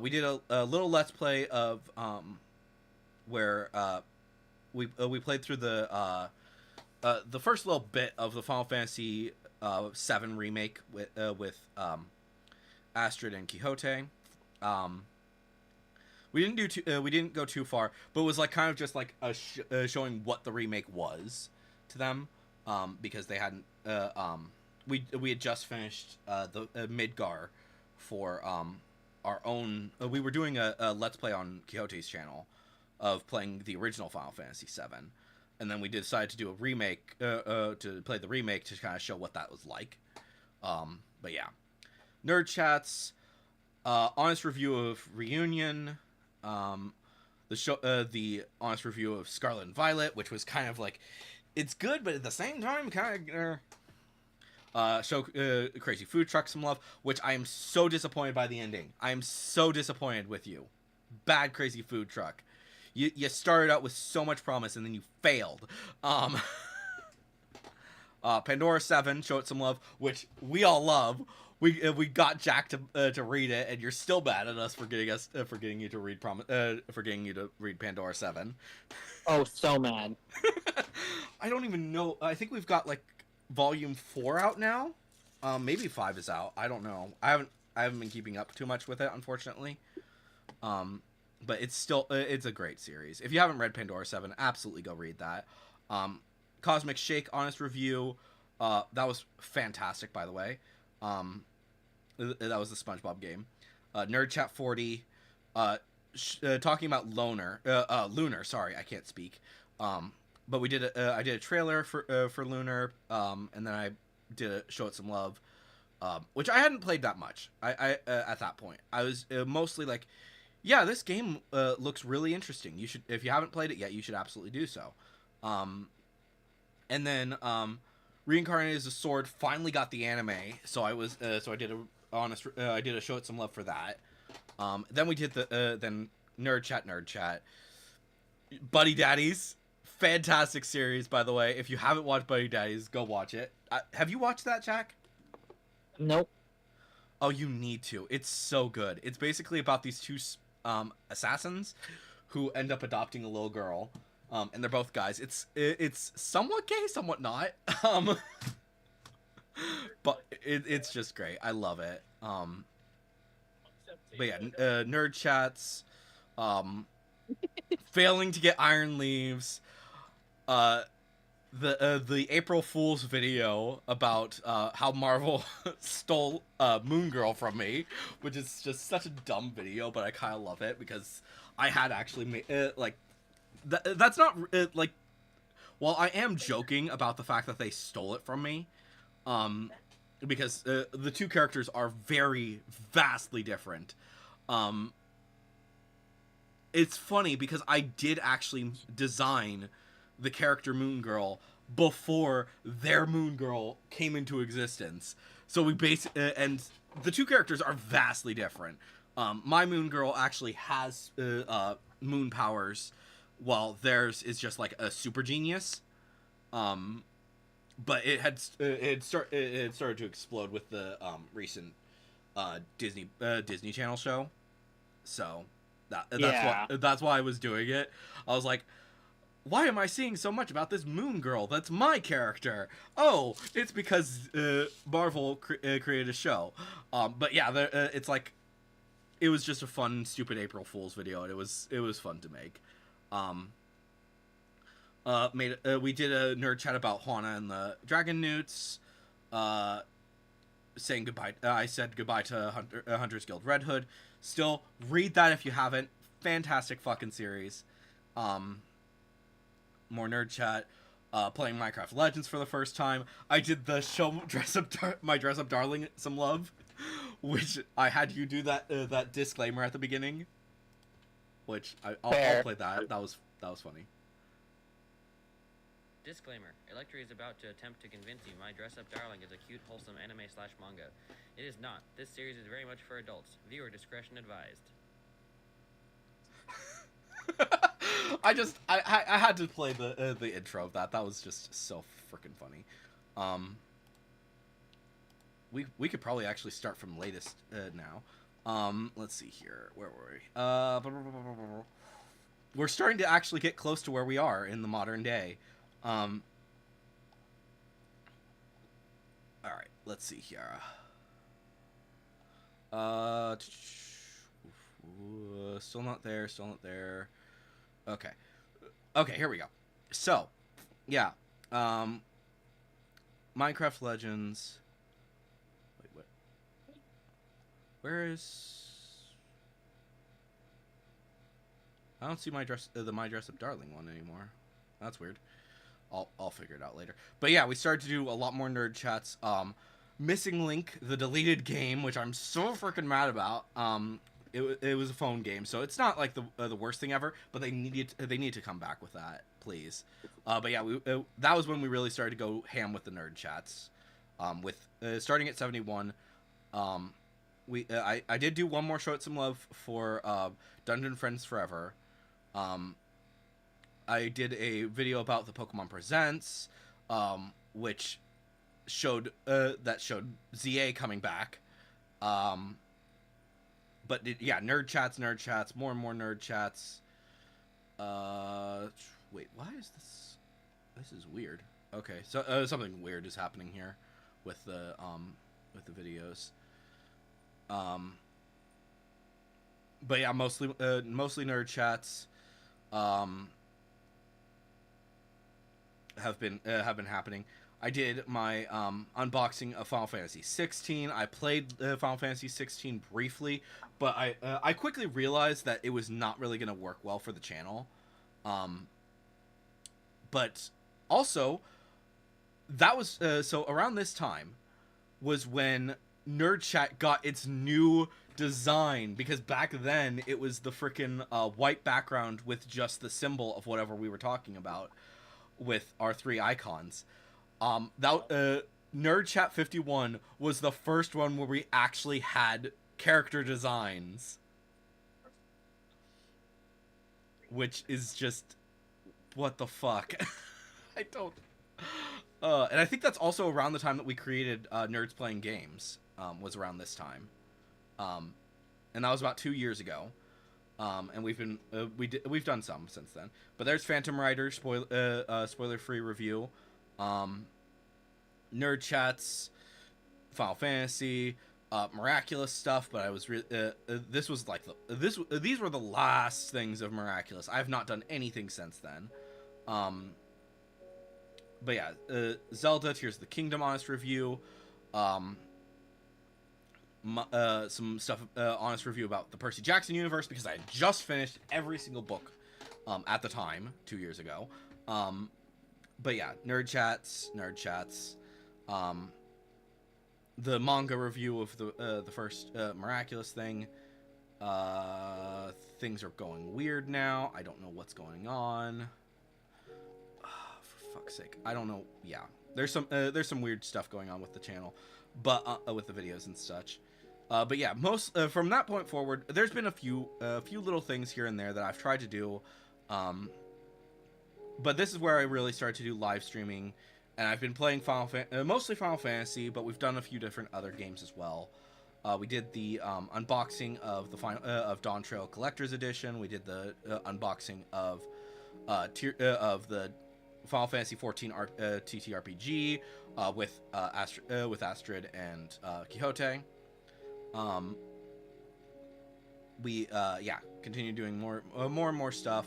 We did a little Let's Play of where we played through the first little bit of the Final Fantasy VII remake with Astrid and Quixote. We didn't go too far, but it was like kind of just like showing what the remake was to them, because they hadn't. We had just finished the Midgar for our own. We were doing a Let's Play on Quixote's channel of playing the original Final Fantasy VII, and then we decided to do a remake to play the remake to kind of show what that was like. But yeah, nerd chats, honest review of Reunion. The honest review of Scarlet and Violet, which was kind of like, it's good, but at the same time, kind of show Crazy Food Truck some love, which I am so disappointed by the ending. I am so disappointed with you. Bad Crazy Food Truck. You started out with so much promise and then you failed. Pandora 7, show it some love, which we all love. We got Jack to read it, and you're still mad at us for getting you to read Pandora 7. Oh, so mad. I don't even know. I think we've got like volume 4 out now. Maybe 5 is out. I don't know. I haven't been keeping up too much with it, unfortunately. But it's a great series. If you haven't read Pandora 7, absolutely go read that. Cosmic Shake honest review. That was fantastic, by the way. That was the SpongeBob game. Nerd Chat 40, talking about Lunar. Sorry, I can't speak. But I did a trailer for Lunar, and then I did a show it some love, which I hadn't played that much. I at that point I was mostly like, yeah, this game looks really interesting. You should, if you haven't played it yet, you should absolutely do so. And then Reincarnated as a Sword finally got the anime, so I did a show it some love for that. Then we did then Nerd Chat, Buddy Daddies, fantastic series, by the way. If you haven't watched Buddy Daddies, go watch it. Have you watched that, Jack? Nope. Oh, you need to. It's so good. It's basically about these two assassins who end up adopting a little girl. And they're both guys. It's somewhat gay, somewhat not. But it's just great. I love it. But yeah, nerd chats, failing to get Iron Leaves, the April Fool's video about how Marvel stole Moon Girl from me, which is just such a dumb video, but I kind of love it because I had actually made that's not like, while I am joking about the fact that they stole it from me, because the two characters are very vastly different. It's funny because I did actually design the character Moon Girl before their Moon Girl came into existence. So we and the two characters are vastly different. My Moon Girl actually has moon powers, while theirs is just like a super genius. but it had started to explode with the recent Disney Channel show. So Yeah. that's why I was doing it. I was like, why am I seeing so much about this Moon Girl? That's my character. Oh, it's because Marvel created a show. But yeah, it's like it was just a fun, stupid April Fool's video, and it was fun to make. We did a nerd chat about Juana and the Dragon Newts. Saying goodbye. I said goodbye to Hunter's Guild Red Hood. Still, read that if you haven't. Fantastic fucking series. More nerd chat. Playing Minecraft Legends for the first time. I did the show my dress up darling some love, which I had you do that disclaimer at the beginning. Which I'll play that. That was funny. Disclaimer. Electri is about to attempt to convince you My Dress Up Darling is a cute, wholesome anime/manga. It is not. This series is very much for adults. Viewer discretion advised. I had to play the intro of that. That was just so freaking funny. We could probably actually start from latest now. Let's see here. Where were we? We're starting to actually get close to where we are in the modern day. All right, let's see here. Still not there. Still not there. Okay. Okay, here we go. So, yeah. Minecraft Legends. Wait, what? Where is? I don't see the My Dress Up Darling one anymore. That's weird. I'll figure it out later. But yeah, we started to do a lot more nerd chats. Missing Link, the deleted game, which I'm so freaking mad about. It was a phone game, so it's not like the worst thing ever. But they need to come back with that, please. But yeah, that was when we really started to go ham with the nerd chats. With starting at 71. I did do one more show at some love for Dungeon Friends Forever. I did a video about the Pokemon Presents, which showed ZA coming back. But yeah, nerd chats, more and more nerd chats. Wait, why is this? This is weird. Okay, so something weird is happening here with the videos. But yeah, mostly nerd chats. Have been happening. I did my unboxing of Final Fantasy 16. I played Final Fantasy 16 briefly, but I quickly realized that it was not really going to work well for the channel. But also, that was so around this time was when Nerd Chat got its new design, because back then it was the freaking white background with just the symbol of whatever we were talking about with our three icons. Nerd Chat 51 was the first one where we actually had character designs, which is just what the fuck. I don't. And I think that's also around the time that we created Nerds Playing Games. Was around this time, and that was about 2 years ago. And we've done some since then. But there's Phantom Rider spoiler free review, nerd chats, Final Fantasy, Miraculous stuff. But I was this was like these were the last things of Miraculous. I have not done anything since then. But yeah, Zelda Tears of the Kingdom honest review. Some stuff, honest review about the Percy Jackson universe, because I had just finished every single book at the time 2 years ago. But yeah, nerd chats, the manga review of the first Miraculous thing. Things are going weird now. I don't know what's going on. For fuck's sake, I don't know. Yeah, there's some weird stuff going on with the channel, but with the videos and such. But yeah, most from that point forward, there's been a few little things here and there that I've tried to do. But this is where I really started to do live streaming, and I've been playing mostly Final Fantasy, but we've done a few different other games as well. We did the unboxing of the of Dawn Trail Collector's Edition. We did the unboxing of the Final Fantasy 14 TTRPG with Astrid and Quixote. We continue doing more and more stuff,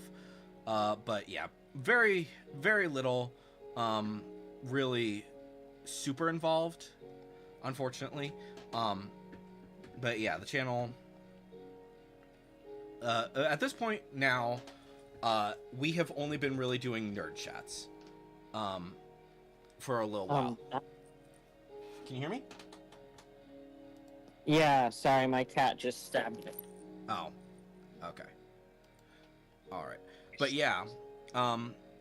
but yeah, very little really super involved, unfortunately. But yeah, the channel at this point now, we have only been really doing nerd chats for a little while. Can you hear me? Yeah, sorry, my cat just stabbed me. Oh, okay. All right. But yeah,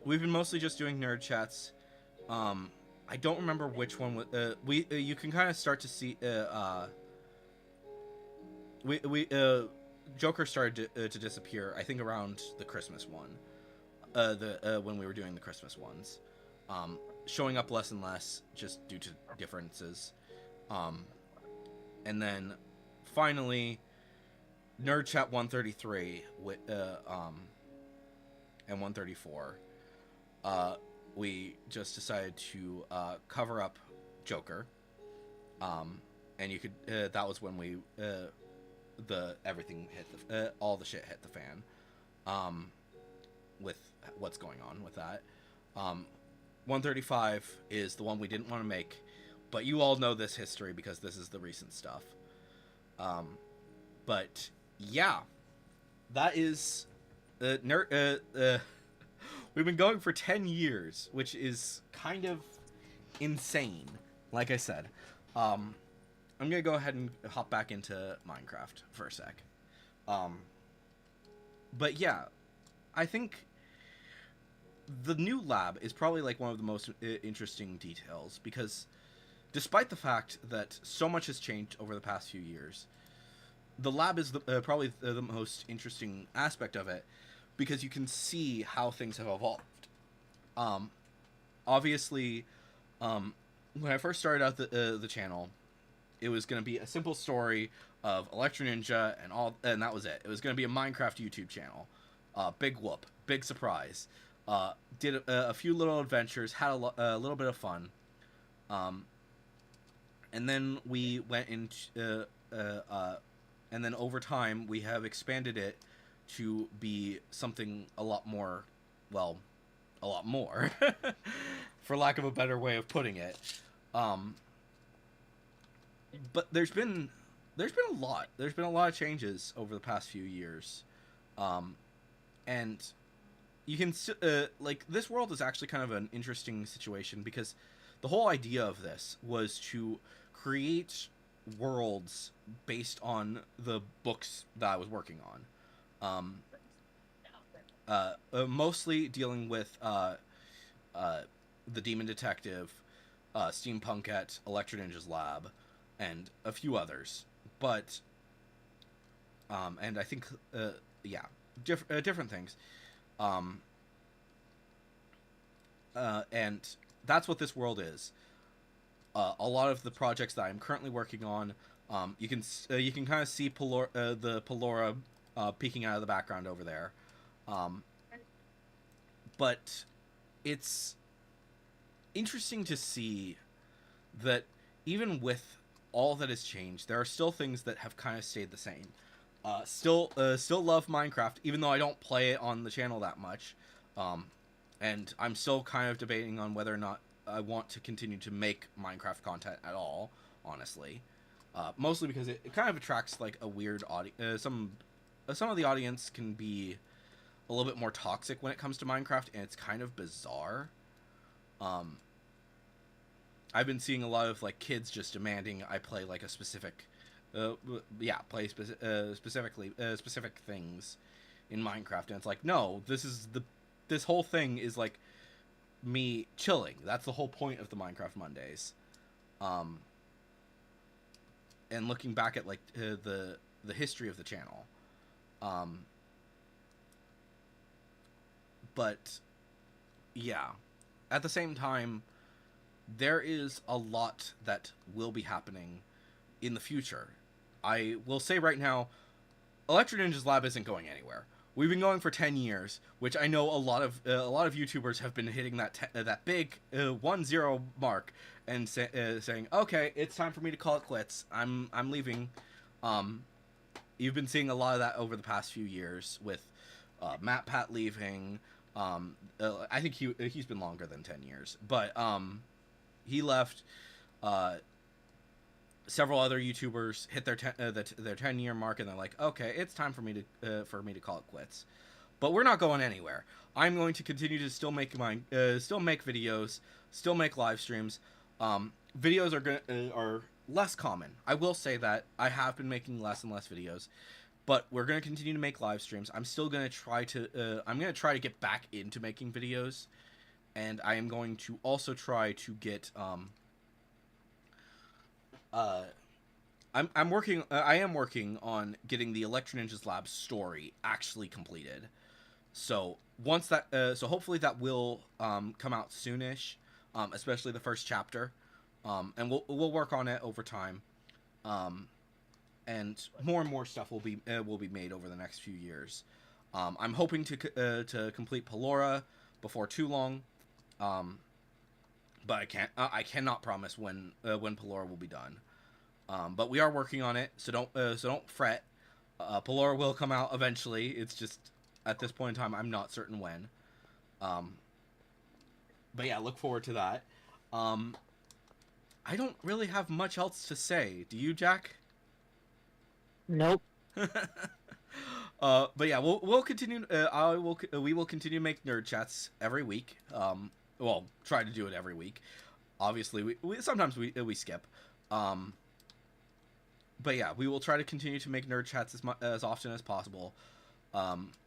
we've been mostly just doing nerd chats. I don't remember which one. You can kind of start to see. Joker started to disappear. I think around the Christmas one. When we were doing the Christmas ones, showing up less and less just due to differences. And then finally, Nerd Chat 133 and 134. We just decided to cover up Joker, and you could. That was when we everything hit all the shit hit the fan, with what's going on with that. 135 is the one we didn't want to make, but you all know this history because this is the recent stuff. But yeah, that is we've been going for 10 years, which is kind of insane. Like I said, I'm gonna go ahead and hop back into Minecraft for a sec. But yeah, I think the new lab is probably like one of the most interesting details, because despite the fact that so much has changed over the past few years, the lab is probably the most interesting aspect of it, because you can see how things have evolved. Obviously, when I first started out the channel, it was going to be a simple story of Electro Ninja and that was it. It was going to be a Minecraft YouTube channel. Big whoop, big surprise. Did a few little adventures, had a little bit of fun. And then we went into and then over time we have expanded it to be something a lot more, for lack of a better way of putting it. But there's been a lot of changes over the past few years, and you can like, this world is actually kind of an interesting situation, because the whole idea of this was to create worlds based on the books that I was working on. Mostly dealing with the Demon Detective, Steampunkette, Electro Ninja's Lab, and a few others. But and I think different things. And that's what this world is. A lot of the projects that I'm currently working on, you can kind of see the Pelora peeking out of the background over there. But it's interesting to see that even with all that has changed, there are still things that have kind of stayed the same. Still love Minecraft, even though I don't play it on the channel that much. And I'm still kind of debating on whether or not I want to continue to make Minecraft content at all, honestly. Mostly because it kind of attracts like a weird audience. Some of the audience can be a little bit more toxic when it comes to Minecraft, and it's kind of bizarre. I've been seeing a lot of like kids just demanding I play like a specific, specific things in Minecraft, and it's like, no, this whole thing is like me chilling. That's the whole point of the Minecraft Mondays. And looking back at like the history of the channel, but yeah, at the same time, there is a lot that will be happening in the future. I will say right now, Electro Ninja's Lab isn't going anywhere. We've been going for 10 years, which I know a lot of YouTubers have been hitting that big 1-0 mark and saying, okay, it's time for me to call it quits. I'm leaving. You've been seeing a lot of that over the past few years with Matt Pat leaving. I think he's been longer than 10 years, but he left. Several other YouTubers hit their 10-year mark, and they're like, okay, it's time for me to call it quits. But we're not going anywhere. I'm going to continue to still make videos, still make live streams. Videos are less common. I will say that I have been making less and less videos, but we're going to continue to make live streams. I'm still going to try to get back into making videos, and I am going to also try to get I am working on getting the Electro Ninjas Lab story actually completed. So once that, so hopefully that will come out soonish, especially the first chapter, and we'll work on it over time, and more stuff will be made over the next few years. I'm hoping to complete Pelora before too long, but I cannot promise when Pelora will be done. But we are working on it, so don't fret. Pelora will come out eventually. It's just at this point in time I'm not certain when. But yeah, look forward to that. I don't really have much else to say. Do you, Jack? Nope. But yeah, we'll continue. We will continue to make nerd chats every week. Well, try to do it every week. Obviously, we sometimes we skip. But yeah, we will try to continue to make nerd chats as often as possible.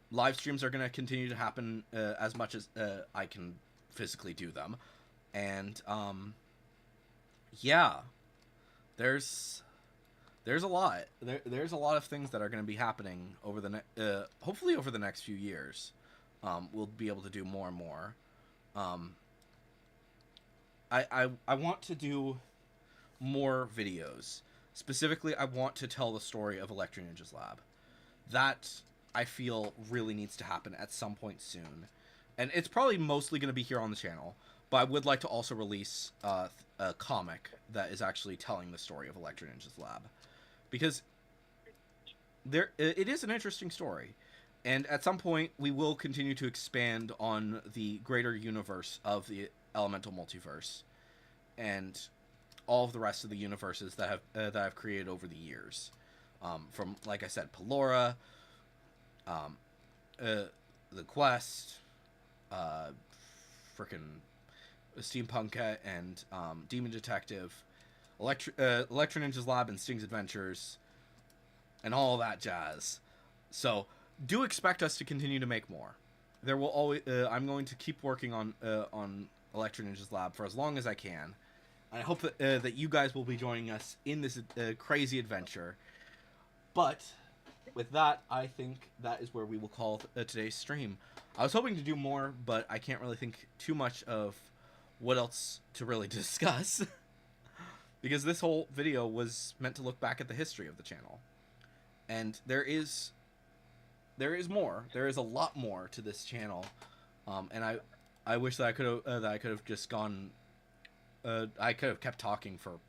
Live streams are going to continue to happen as much as I can physically do them. And yeah, there's a lot. There's a lot of things that are going to be happening over hopefully over the next few years. We'll be able to do more and more. I want to do more videos. Specifically, I want to tell the story of Electro Ninja's Lab. That, I feel, really needs to happen at some point soon. And it's probably mostly going to be here on the channel, but I would like to also release a comic that is actually telling the story of Electro Ninja's Lab. Because it is an interesting story. And at some point, we will continue to expand on the greater universe of the Elemental Multiverse. And all of the rest of the universes that I've created over the years, from, like I said, Pelora, the Quest, frickin' Steampunk and Demon Detective, Electro Ninja's Lab and Sting's Adventures, and all that jazz. So do expect us to continue to make more. There will always I'm going to keep working on Electro Ninja's Lab for as long as I can. I hope that you guys will be joining us in this crazy adventure. But with that, I think that is where we will call today's stream. I was hoping to do more, but I can't really think too much of what else to really discuss. Because this whole video was meant to look back at the history of the channel. And there is more. There is a lot more to this channel. And I wish that I could have just gone... I could have kept talking for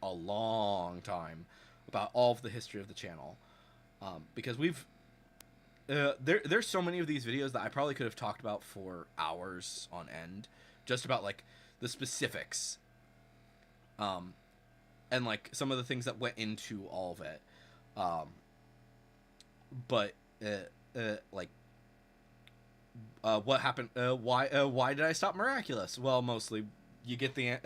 a long time about all of the history of the channel, because there's so many of these videos that I probably could have talked about for hours on end, just about like the specifics, and like some of the things that went into all of it, but like what happened? Why did I stop Miraculous? Well, mostly. You get the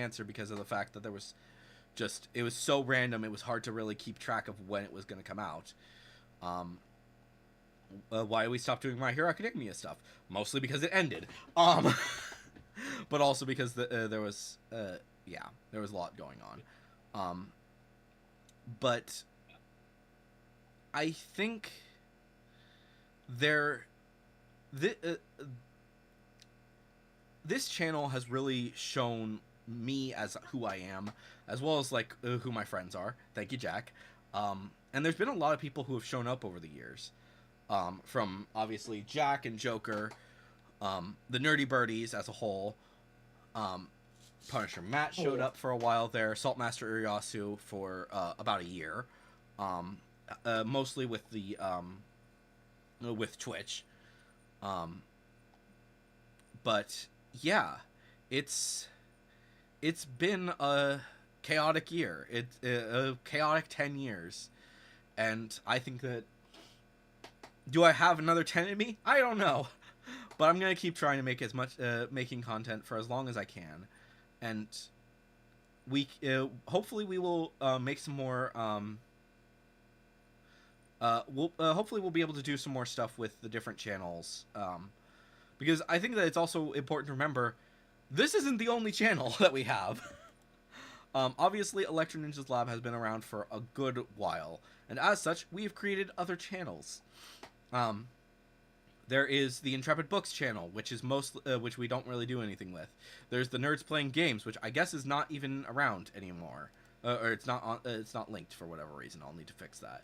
answer because of the fact that it was so random. It was hard to really keep track of when it was going to come out. Why we stopped doing My Hero Academia stuff? Mostly because it ended. But also because there was a lot going on. But I think this channel has really shown me as who I am, as well as like who my friends are. Thank you, Jack. And there's been a lot of people who have shown up over the years, from obviously Jack and Joker, the Nerdy Birdies as a whole. Punisher Matt showed up for a while there. Saltmaster Uriyasu for about a year, mostly with the with Twitch. But yeah, it's been a chaotic year. It's a chaotic 10 years, and I think that, do I have another 10 in me? I don't know, but I'm gonna keep trying to make as much making content for as long as I can, and we hopefully we will make some more. Hopefully we'll be able to do some more stuff with the different channels, because I think that it's also important to remember this isn't the only channel that we have. Obviously, Electro Ninja's Lab has been around for a good while, and as such, we've created other channels. There is the Intrepid Books channel, which is which we don't really do anything with. There's the Nerds Playing Games, which I guess is not even around anymore, or it's not linked for whatever reason. I'll need to fix that.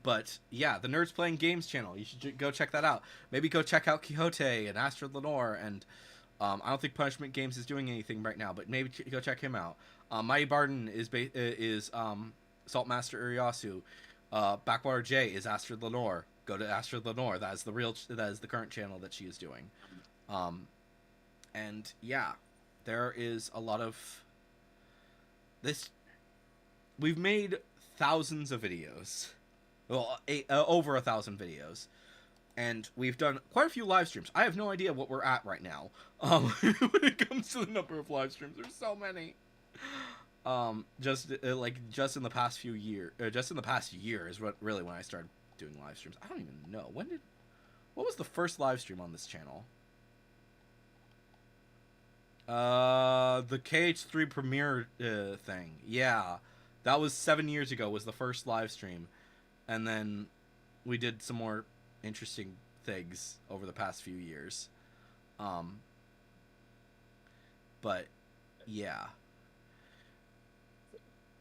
But yeah, the Nerds Playing Games channel, you should go check that out. Maybe go check out Quixote and Astrid Lenore, and I don't think Punishment Games is doing anything right now, but maybe go check him out. Mighty Barden is Saltmaster Uriyasu. Backwater J is Astrid Lenore. Go to Astrid Lenore. That is the current channel that she is doing. And yeah, there is a lot of this. We've made thousands of videos. Well, over 1,000 videos, and we've done quite a few live streams. I have no idea what we're at right now. When it comes to the number of live streams, there's so many. Just in the past few years, just in the past year is when I started doing live streams. I don't even know what was the first live stream on this channel? The KH3 premiere thing. Yeah, that was 7 years ago. Was the first live stream. And then we did some more interesting things over the past few years. But yeah.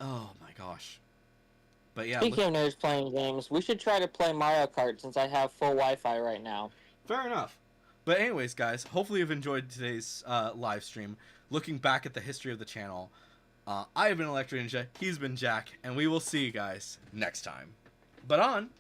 Oh my gosh. But yeah. Speaking of Nerds Playing Games, we should try to play Mario Kart since I have full Wi-Fi right now. Fair enough. But anyways, guys, hopefully you've enjoyed today's live stream, looking back at the history of the channel. I have been Electro Ninja, he's been Jack, and we will see you guys next time. But on